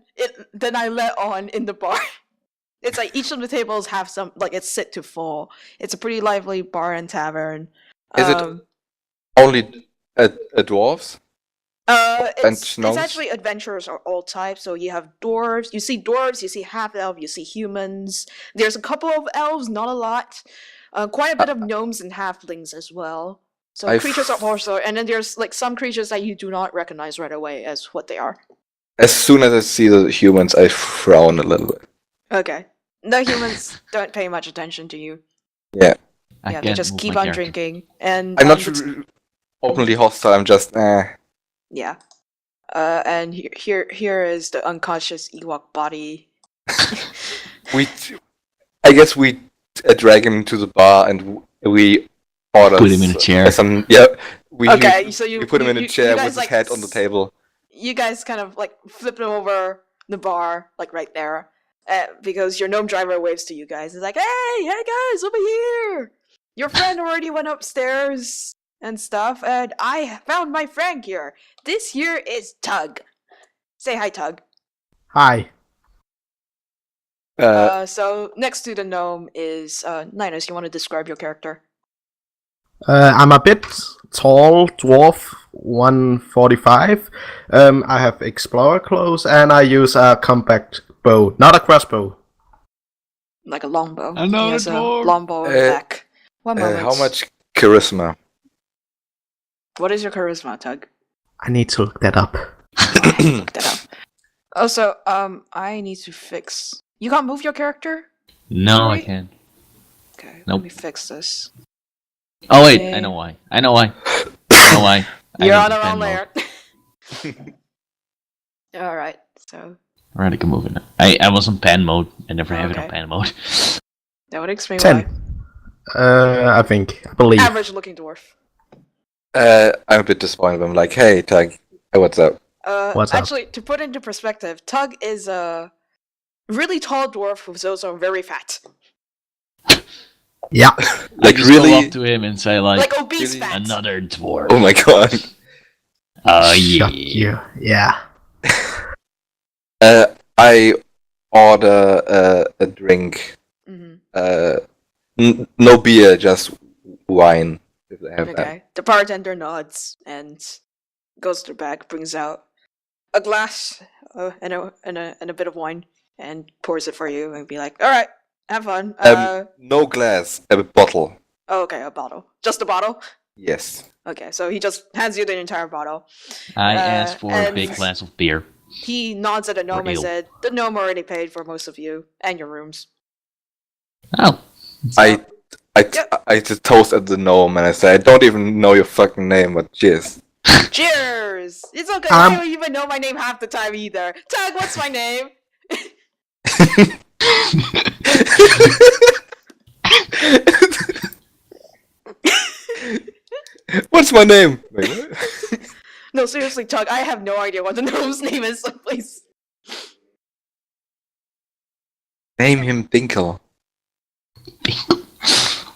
I let on in the bar. It's like each of the tables have some, like, it's sit to full. It's a pretty lively bar and tavern. Is it only a dwarves? It's gnomes? actually adventurers are all types. So you have dwarves, you see half elf, you see humans. There's a couple of elves, not a lot. Quite a bit of gnomes and halflings as well. So I've- creatures of also, and then there's like some creatures that you do not recognize right away as what they are. As soon as I see the humans, I frown a little bit. Okay, the humans don't pay much attention to you. Yeah. I Yeah, they can't just move keep my on character. drinking, and I'm not the- openly hostile. I'm just yeah. And here is the unconscious Ewok body. I guess we drag him to the bar and we order. Put him in a chair. We Okay, so you put him in a you chair guys, with his like, head on the table. You guys kind of like flip him over the bar, like right there, because your gnome driver waves to you guys. He's like, hey guys, over here! Your friend already went upstairs and stuff, and I found my friend here. This here is Tug. Say hi, Tug. Hi. So next to the gnome is Ninus. You want to describe your character? I'm a bit tall, dwarf, 145. I have explorer clothes, and I use a compact bow, not a crossbow. Like a longbow. Another He has a dwarf. longbow in the back. One moment. How much charisma? What is your charisma, Tug? I need to look that up. Look that up. Also, I need to fix. You can't move your character? No, I Sorry? can't. Okay, Nope. let me fix this. Oh wait, Okay. I know why. I know why. I You're know on the the wrong pen layer. Alright, so Alright, I can move it now. I was on pan mode. I never have it on Okay. pan mode. that would explain 10. why. I believe. Average looking dwarf. I'm a bit disappointed. I'm like, hey, Tug, what's up? What's up? Actually, to put into perspective, Tug is a really tall dwarf who's also very fat. Yeah. I Like just really? go up to him and say like, Like obese really? fat. another dwarf. Oh my god. Oh yeah. Shut you. Yeah. I order a drink. Mhm. No beer, just wine. If they have that. Okay. The bartender nods and goes to the back, brings out a glass and a bit of wine and pours it for you and be like, "All right, have fun." No glass, a bottle. Oh, okay, a bottle, just a bottle. Yes. Okay, so he just hands you the entire bottle. I asked for a and big glass of beer. He nods at the gnome and ale. said, "The gnome already paid for most of you and your rooms." Oh. I just toast at the gnome and I say, I don't even know your fucking name, but cheers. Cheers! It's okay. I don't even know my name half the time either. Tag, what's my name? What's my name? Wait, what? No, seriously, Tug, I have no idea what the gnome's name is, so please. Name him Dinkle.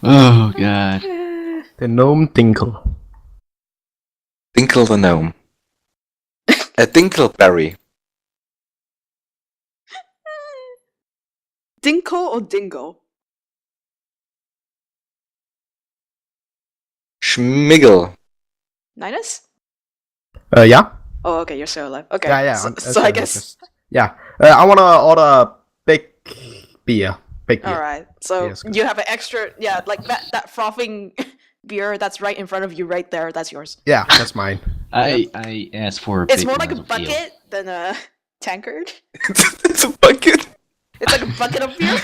Oh god. The gnome Dinkle. Dinkle the gnome. A Dinkleberry. Dinko or Dingo? Schmiggle. Ninus? Yeah? Oh, okay, you're still alive. Okay. Yeah. So I guess. Yeah. I wanna order big beer. Big beer. Alright, so Yes, good. you have an extra. Yeah, like that frothing beer that's right in front of you right there. That's yours. Yeah, that's mine. I asked for a It's big more like a glass of ale. bucket than a tankard. It's a bucket. It's like a bucket of beer.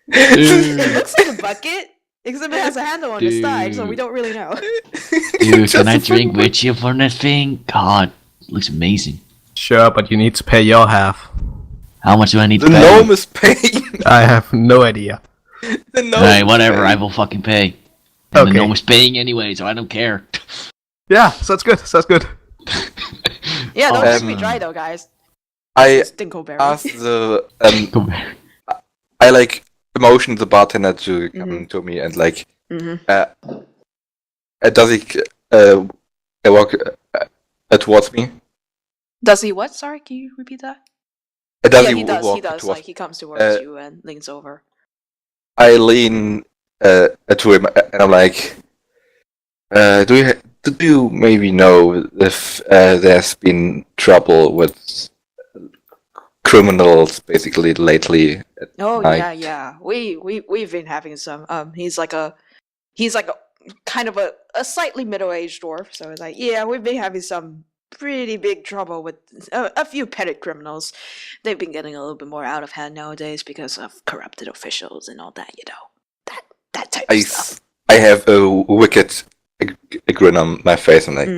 Dude, It looks like a bucket, except it has a handle on the side, so we don't really know. dude, Just can I a drink fucking- with you for that thing? God, looks amazing. Sure, but you need to pay your half. How much do I need The to pay? gnome is paying. I have no idea. The gnome Alright, is whatever, I paying. will fucking pay. And Okay. the gnome is paying anyway, so I don't care. Yeah, sounds good. Sounds good. Yeah, don't drink me Um, dry though, guys. I It's Dinkleberry. asked the Come here. I like motioned the bartender to come to me and like Mm-hmm. does he walk towards me? Does he what? Sorry, can you repeat that? Does Yeah, he he does. walk He does. towards Like he comes towards Uh, you and leans over. I lean to him and I'm like, do you maybe know if there's been trouble with criminals basically lately? Oh Hi. yeah. We've been having some. He's like a kind of a slightly middle-aged dwarf. So it's like, yeah, we've been having some pretty big trouble with a few petty criminals. They've been getting a little bit more out of hand nowadays because of corrupted officials and all that. You know, that type of stuff. I have a wicked grin on my face and like,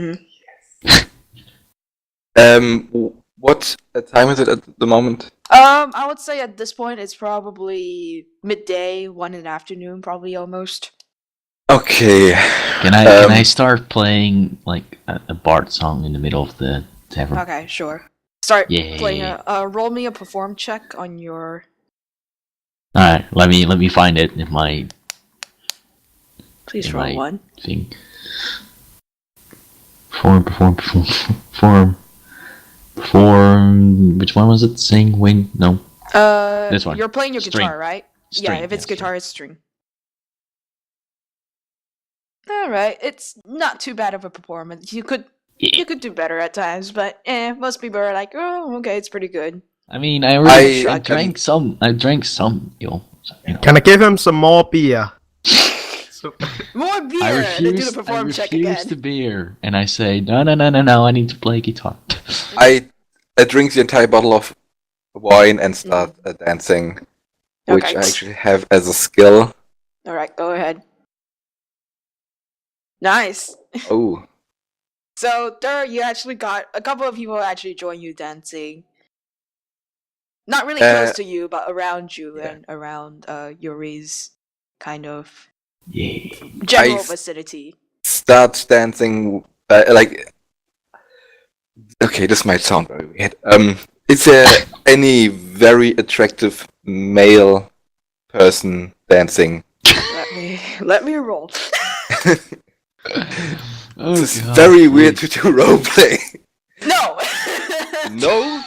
what time is it at the moment? I would say at this point it's probably midday, 1 in the afternoon, probably almost. Okay. Can I start playing like a Bard song in the middle of the tavern? Okay, sure. Start Yeah. playing roll me a perform check on your. Alright, let me find it in my Please in roll my one. thing. Perform. Which one was it? Sing, win? No. This one. You're playing your String. guitar, right? String, Yeah, if it's yeah, guitar, it's string. Alright, it's not too bad of a performance. You could Yeah. do better at times, but most people are like, oh, okay, it's pretty good. I mean, I I drank some. I drank some, yo. So, you know. Can I give him some more beer? More beer! I And then do the refuse. I perform check refuse again. the beer, and I say no. I need to play guitar. I drink the entire bottle of wine and start dancing, which Okay. I actually have as a skill. Alright, go ahead. Nice! Oh, So there, you actually got a couple of people actually join you dancing. Not really close to you, but around you yeah. and around Yuri's kind of Yeah. general I- vicinity. start dancing like. Okay, this might sound very weird. Is there any very attractive male person dancing? Let me roll. Oh, This is God, very please. weird to do roleplay. No. No?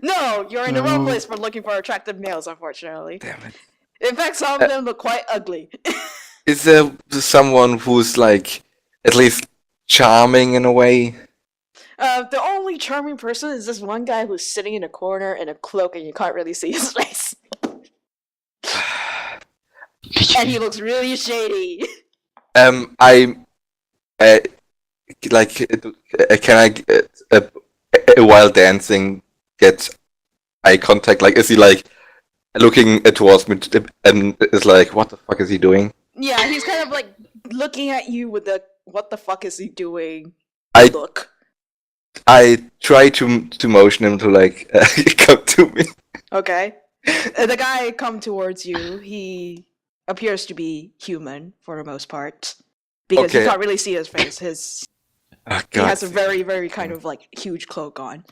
No, you're in the wrong No. place for looking for attractive males, unfortunately. Damn it. In fact, some of them look quite ugly. Is there someone who's like at least charming in a way? The only charming person is this one guy who's sitting in a corner in a cloak and you can't really see his face. And he looks really shady. I can while dancing get eye contact? Like, is he like looking towards me and is like, what the fuck is he doing? Yeah, he's kind of like looking at you with the "what the fuck is he doing" I look. I try to motion him to like come to me. Okay. The guy come towards you. He appears to be human for the most part. Because you Okay. can't really see his face. Oh, He has a God. very, very kind of like huge cloak on.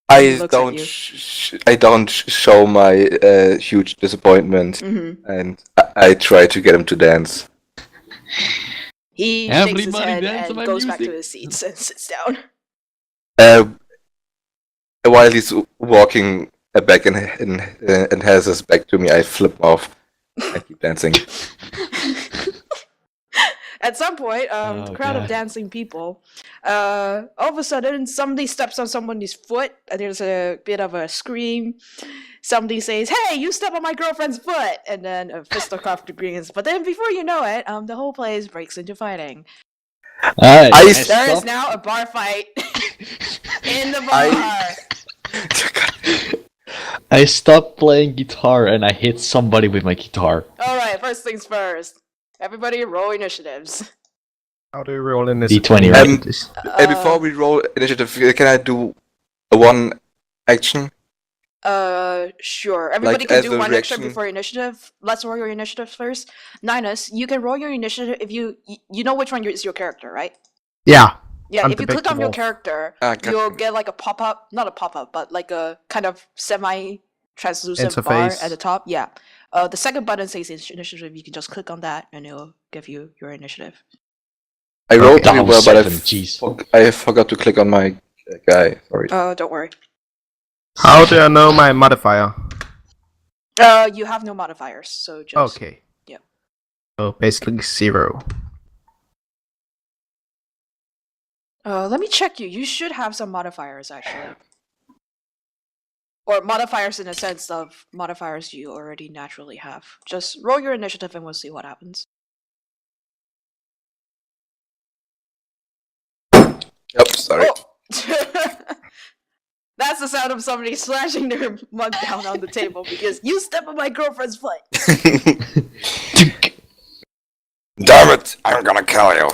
I looks at don't you. I don't show my huge disappointment, Mm-hmm. and I try to get him to dance. He shakes his Everybody head dance to and my goes back to music. his seats and sits down. While he's walking back and has his back to me, I flip him off and keep dancing. At some point, Oh, the crowd of God. dancing people, all of a sudden, somebody steps on somebody's foot, and there's a bit of a scream. Somebody says, "Hey, you step on my girlfriend's foot!" And then a fisticuff begins. But then, before you know it, the whole place breaks into fighting. Alright, I There is stop- now a bar fight in the bar. I stopped playing guitar and I hit somebody with my guitar. All right, first things first. Everybody, roll initiatives. How do you roll in this? D20, right? Before we roll initiative, can I do one action? Sure. Everybody Like, can as do a one action reaction? before initiative. Let's roll your initiative first. Ninus, you can roll your initiative if you know which one is your character, right? Yeah. Yeah, I'm if the you big click on your dwarf. character, Gotcha. you'll get like a pop-up, not a pop-up, but like a kind of semi-translucent bar Interface. at the top. Yeah. The second button says initiative. You can just click on that, and it'll give you your initiative. I rolled That pretty was well, but seven, jeez. I forgot to click on my guy. Sorry. Don't worry. How do I know my modifier? You have no modifiers, so just Okay. yeah. So basically 0. Let me check you. You should have some modifiers actually. Or modifiers in the sense of modifiers you already naturally have. Just roll your initiative and we'll see what happens. Yep, sorry. Oh! That's the sound of somebody slashing their mug down on the table because you step on my girlfriend's foot. Damn it! I'm gonna kill you.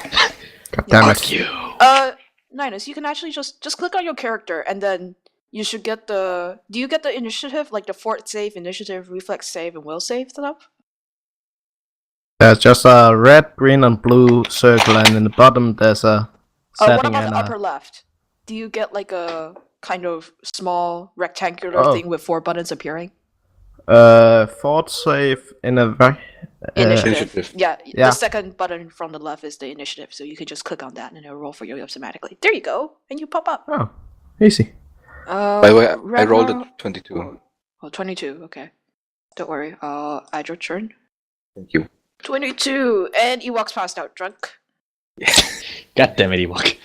God damn it. you. Ninus, you can actually just click on your character and then you should get the... Do you get the initiative? Like the fort save, initiative, reflex save, and will save stuff? There's just a red, green, and blue circle, and in the bottom there's a What setting about and the a... upper left? Do you get like a kind of small rectangular Oh. thing with 4 buttons appearing? fort save in a... Initiative. Yeah, yeah. the second button from the left is the initiative, so you can just click on that and it'll roll for you automatically. There you go, and you pop up. Oh, easy. By the way, I rolled Ragnar- a 22. Oh, 22, okay. Don't worry, add your turn. Thank you. 22, and Ewok's passed out drunk. God damn it, Ewok.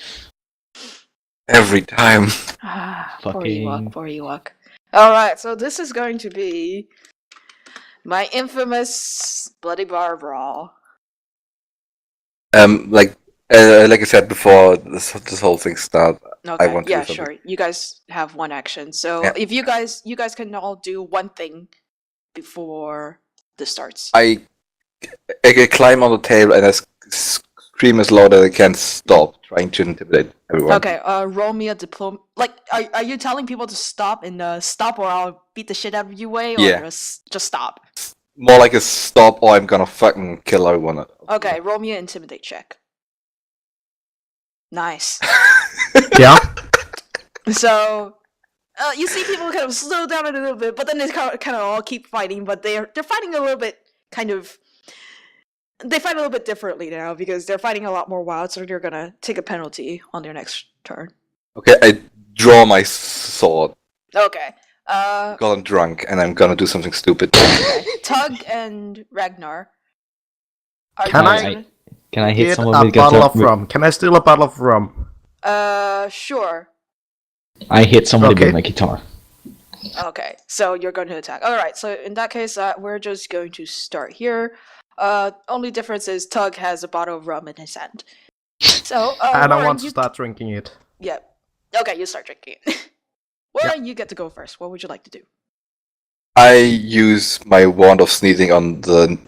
Every time. Poor Ewok, Fucking- poor Ewok. Alright, so this is going to be my infamous Bloody Bar Brawl. Like I said before, this whole thing started. Okay, want to do yeah, something. sure. You guys have one action. So Yeah. if you guys can all do one thing before this starts. I climb on the table and I scream as loud as I can. Stop trying to intimidate everyone. Okay, roll me a diploma. Like, are you telling people to stop and stop, or I'll beat the shit out of you way, or Yeah. just stop? More like a stop, or I'm gonna fucking kill everyone. Okay, roll me an intimidate check. Nice. Yeah. So, you see people kind of slow down a little bit, but then they kind of all keep fighting, but they're fighting a little bit kind of. They fight a little bit differently now because they're fighting a lot more wild, so they're gonna take a penalty on their next turn. Okay, I draw my sword Okay. because I'm drunk and I'm gonna do something stupid. Okay. Tug and Ragnar. Are Can you I- gonna- Can I hit Get someone a with bottle guitar? of rum. Can I steal a bottle of rum? Sure. I hit somebody Okay. with my guitar. Okay, so you're going to attack. All right, so in that case, we're just going to start here. Only difference is Tug has a bottle of rum in his hand. So, And I Warren, want to you... start drinking it. Yeah. Okay, you start drinking it. Warren, you get to go first. What would you like to do? I use my wand of sneezing on the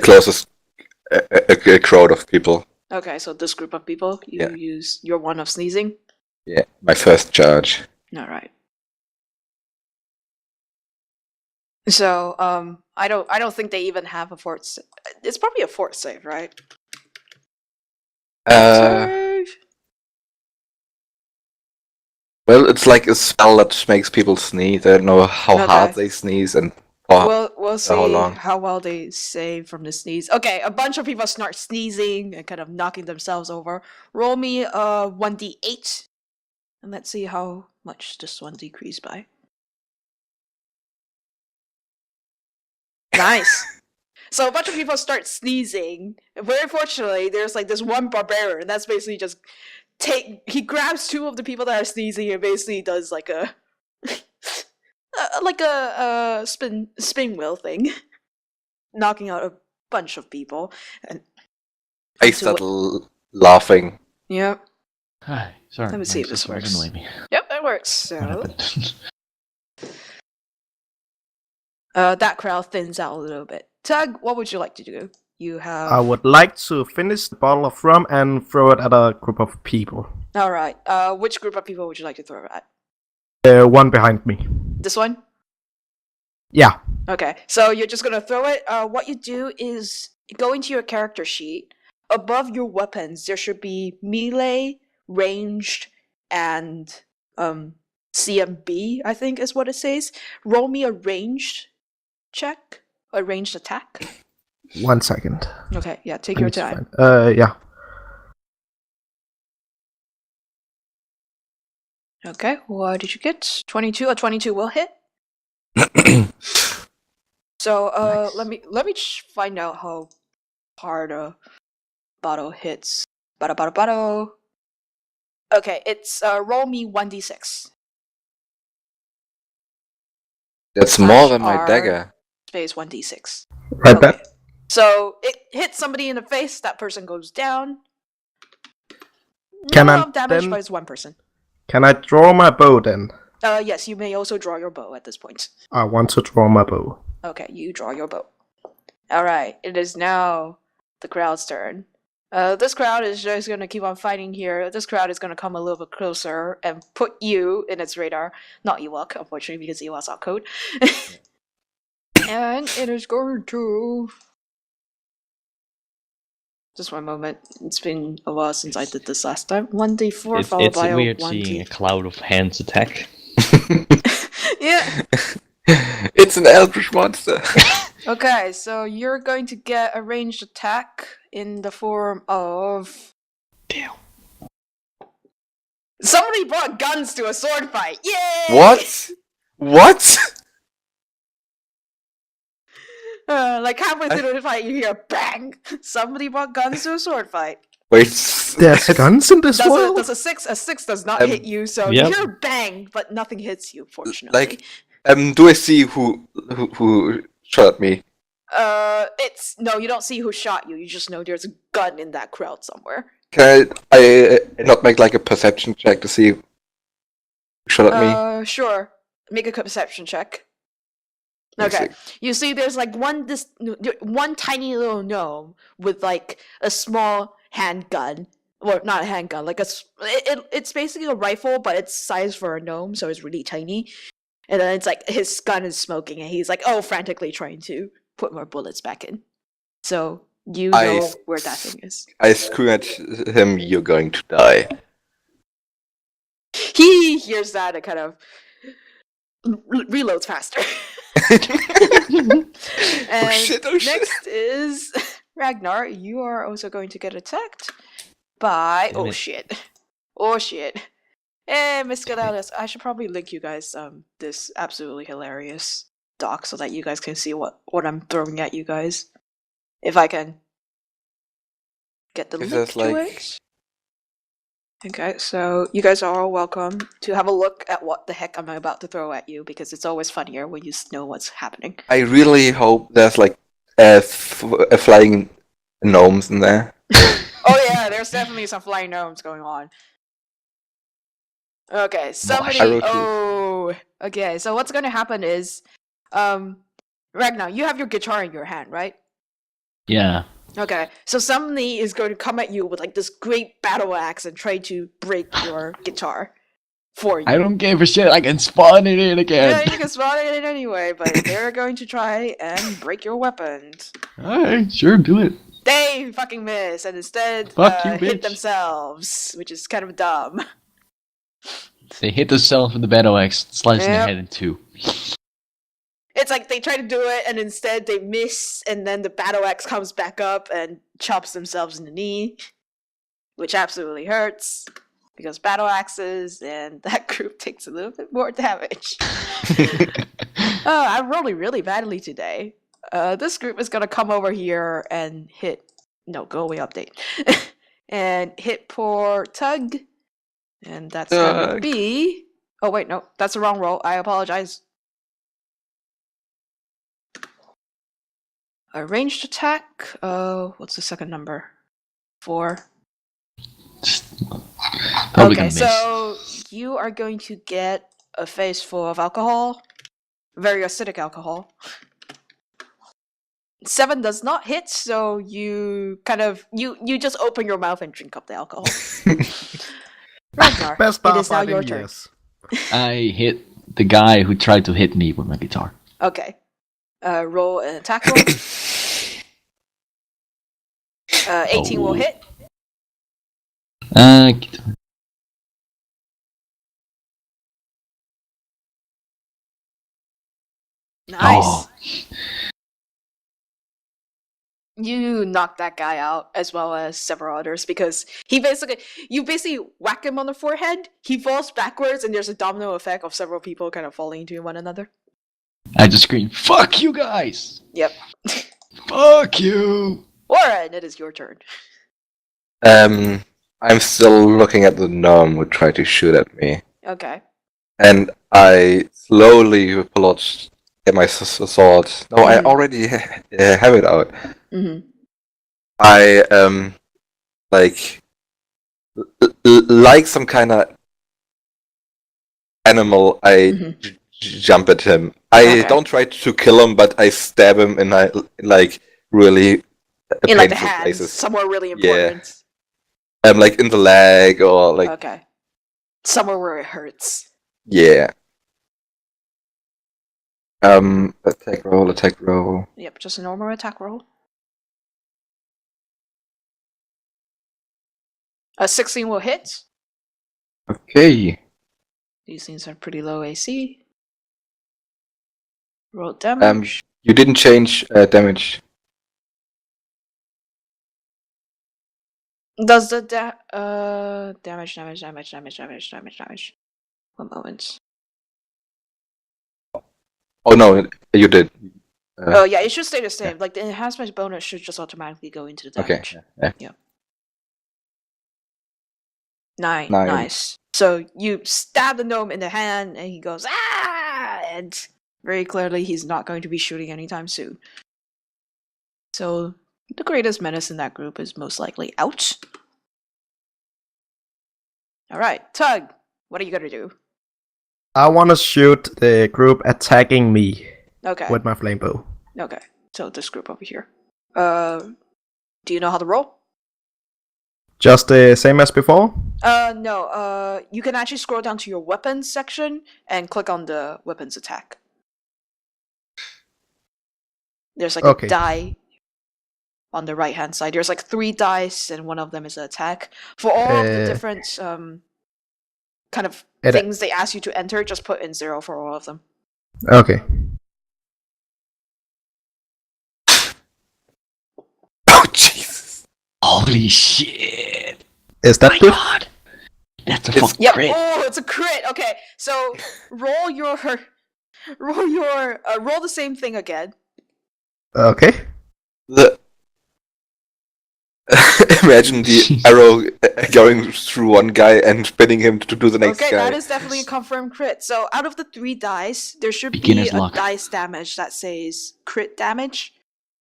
closest a crowd of people. Okay, so this group of people, you Yeah. use your one of sneezing. Yeah, my first charge. All right. So, I don't think they even have a fort. It's probably a fort save, right? Save. Well, it's like a spell that makes people sneeze. I don't know how hard Okay. they sneeze and for We'll see how long. how well they save from the sneeze. Okay, a bunch of people start sneezing and kind of knocking themselves over. Roll me 1d8, and let's see how much this one decreased by. Nice. So a bunch of people start sneezing. Very fortunately, there's like this one barbarian that's basically just he grabs two of the people that are sneezing and basically does like a like a spin wheel thing, knocking out a bunch of people. And I start laughing. yeah, Hi, sorry. Let me see if this system works. annoyed me. yep, that works. What So happened? that crowd thins out a little bit. Tug, what would you like to do? You have. I would like to finish the bottle of rum and throw it at a group of people. All right. Which group of people would you like to throw it at? One behind me. This one. Yeah. Okay, so you're just gonna throw it. What you do is go into your character sheet. Above your weapons, there should be melee, ranged, and CMB. I think is what it says. Roll me a ranged check, a ranged attack. 1 second. Okay, yeah, take your It's time. fine. Yeah. Okay, what did you get? 22. A 22 will hit. So Nice. let me find out how hard a bottle hits. Bottle. Okay, it's roll me 1d6. That's Slash more than my R. dagger. Space 1d6. Right Okay. back. So it hits somebody in the face. That person goes down. Can No I amount of damage, then- but it's one person. Can I draw my bow then? Yes, you may also draw your bow at this point. I want to draw my bow. Okay, you draw your bow. All right, it is now the crowd's turn. This crowd is just gonna keep on fighting here. This crowd is gonna come a little bit closer and put you in its radar. Not Ewok, unfortunately, because Ewok's out code. And it is going to. Just one moment. It's been a while since I did this last time. 1d4 followed It's by a weird 1d. seeing a cloud of hands attack. Yeah. It's an eldritch monster. Okay, so you're going to get a ranged attack in the form of. Damn. Somebody brought guns to a sword fight. Yay! What? Like halfway through the fight, you hear bang. Somebody brought guns to a sword fight. Wait. There's guns in this Does world? a six? A 6 does not Um, hit you, so yep. you hear bang, but nothing hits you. Fortunately, Like, do I see who shot me? it's no, you don't see who shot you. You just know there's a gun in that crowd somewhere. Can I not make like a perception check to see who shot at me? Sure. Make a perception check. Let's Okay. see. You see, there's like one tiny little gnome with like a small handgun, or not a handgun, like it's basically a rifle, but it's sized for a gnome, so it's really tiny. And then it's like his gun is smoking, and he's like, frantically trying to put more bullets back in. So you know where that thing is. I scream at him, "You're going to die." He hears that and kind of reloads faster. And shit, oh shit. next is Ragnar. You are also going to get attacked by. Damn Oh it. shit! Oh shit! Hey, Miss Galalis, I should probably link you guys this absolutely hilarious doc so that you guys can see what I'm throwing at you guys. If I can get the If link there's, to like- it. Okay, so you guys are all welcome to have a look at what the heck I'm about to throw at you, because it's always funnier when you know what's happening. I really hope there's like flying gnomes in there. Oh yeah, there's definitely some flying gnomes going on. Okay, somebody. I wrote Oh, okay. So what's going to happen is, Ragnar, you have your guitar in your hand, right? Yeah. Okay, so somebody is going to come at you with like this great battle axe and try to break your guitar for you. I don't give a shit. I can spawn it in Yeah, again. you can spawn it in anyway, but they're going to try and break your weapons. Alright, sure, do it. They fucking miss and instead Fuck you, hit bitch. themselves, which is kind of dumb. They hit themselves with the battle axe, slicing their Yep. head in two. It's like they try to do it and instead they miss, and then the battle axe comes back up and chops themselves in the knee, which absolutely hurts because battle axes, and that group takes a little bit more damage. I'm rolling really badly today. This group is gonna come over here and hit. No, go away update. And hit poor Tug. And that's gonna Tug. be. Oh, wait, no, that's the wrong roll. I apologize. A ranged attack. What's the second number? 4. Probably Okay, gonna miss. so you are going to get a face full of alcohol. Very acidic alcohol. 7 does not hit, so you kind of you just open your mouth and drink up the alcohol. Ragnar, Best it bar is now fight your in turn. years. I hit the guy who tried to hit me with my guitar. Okay. Roll an attack roll. 18 will Oh. hit. Nice. Oh. You knock that guy out as well as several others because you basically whack him on the forehead, he falls backwards, and there's a domino effect of several people kind of falling into one another. I just screamed, "Fuck you guys! Yep. Fuck you!" Warren, it is your turn. I'm still looking at the gnome who tried to shoot at me, Okay. and I slowly pull out get my sword. No, I Mhm. already have it out. Mm-hmm. I like like some kind of animal. I Mhm. jump at him. I Okay. don't try to kill him, but I stab him in like really In like the painful hands, places. somewhere really Yeah. important. Like in the leg or like Okay. Somewhere where it hurts. yeah. Attack roll. Yep, just a normal attack roll. A 16 will hit. Okay. These things are pretty low AC. Roll damage. You didn't change damage. Does the damage. 1 moment. Oh no, you did. Oh yeah, it should stay the same. Like the enhancement bonus should just automatically go into the Okay. damage. Yeah. Nice. Nine. Nice. So you stab the gnome in the hand, and he goes ah, and very clearly he's not going to be shooting anytime soon. So the greatest menace in that group is most likely out. All right, Tug, what are you gonna do? I want to shoot the group attacking me Okay. with my flame bow. Okay. So this group over here. Do you know how to roll? Just the same as before? No. You can actually scroll down to your weapons section and click on the weapons attack. There's like Okay. a die on the right hand side. There's like 3 dice, and one of them is an attack. For all of the different kind of things they ask you to enter, just put in 0 for all of them. Okay. Oh Jesus! Holy shit! Is that My good? God, that's a It's- fucking Yep. crit. Oh, it's a crit. Okay, so roll roll the same thing again. Okay. The imagine the arrow going through one guy and spinning him to do the next Okay, guy. that is definitely a confirmed crit. So out of the 3 dice, there should Beginner's be a luck. dice damage that says crit damage.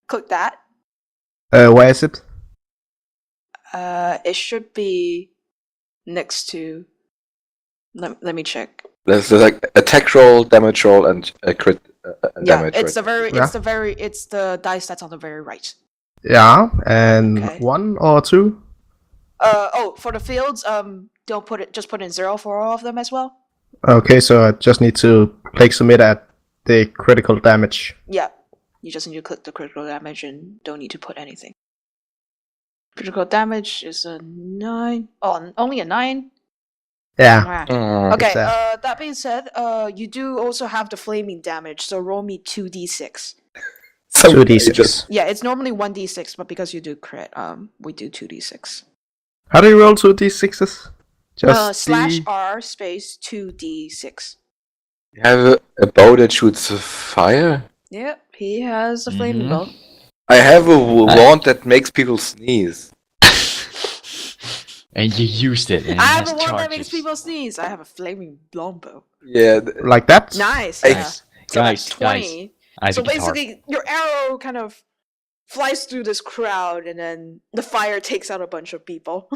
Click that. Where is it? It should be next to. Let me check. There's like attack roll, damage roll, and a crit damage. It's right? it's the dice that's on the very right. Yeah, and Okay. 1 or 2? For the fields, don't put it. Just put in 0 for all of them as well. Okay, so I just need to click submit at the critical damage. Yeah, you just need to click the critical damage and don't need to put anything. Critical damage is a 9. Oh, only a 9. Yeah. Ah. Mm. Okay. that. That being said, you do also have the flaming damage. So roll me 2d6. So 2d6. just- Yeah, it's normally 1d6, but because you do crit, we do 2d6. How do you roll 2d6s? Just Slash the... R space 2d6. You have a bow that shoots fire? Yep, he has a flaming Mhm. bow. I have a wand that makes people sneeze. And you used it. And I it have has a one that charges. makes people sneeze. I have a flaming longbow. Yeah, Like that? Nice. I- Yeah. So Guys, that's guys, 20. I have So a guitar. basically, your arrow kind of flies through this crowd, and then the fire takes out a bunch of people.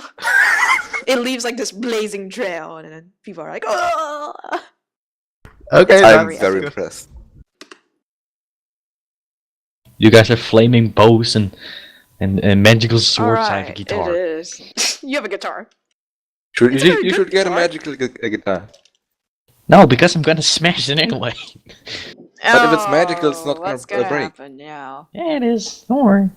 It leaves like this blazing trail, and then people are like, "Oh!" Okay, It's I'm very very good. impressed. You guys have flaming bows and magical swords. I have a Alright, guitar. it is. You have a guitar. It's a you very should good get a guitar. magical guitar. No, because I'm gonna smash it anyway. But if it's magical, it's not Oh, what's gonna gonna break. happen now? Yeah, it is. Don't worry.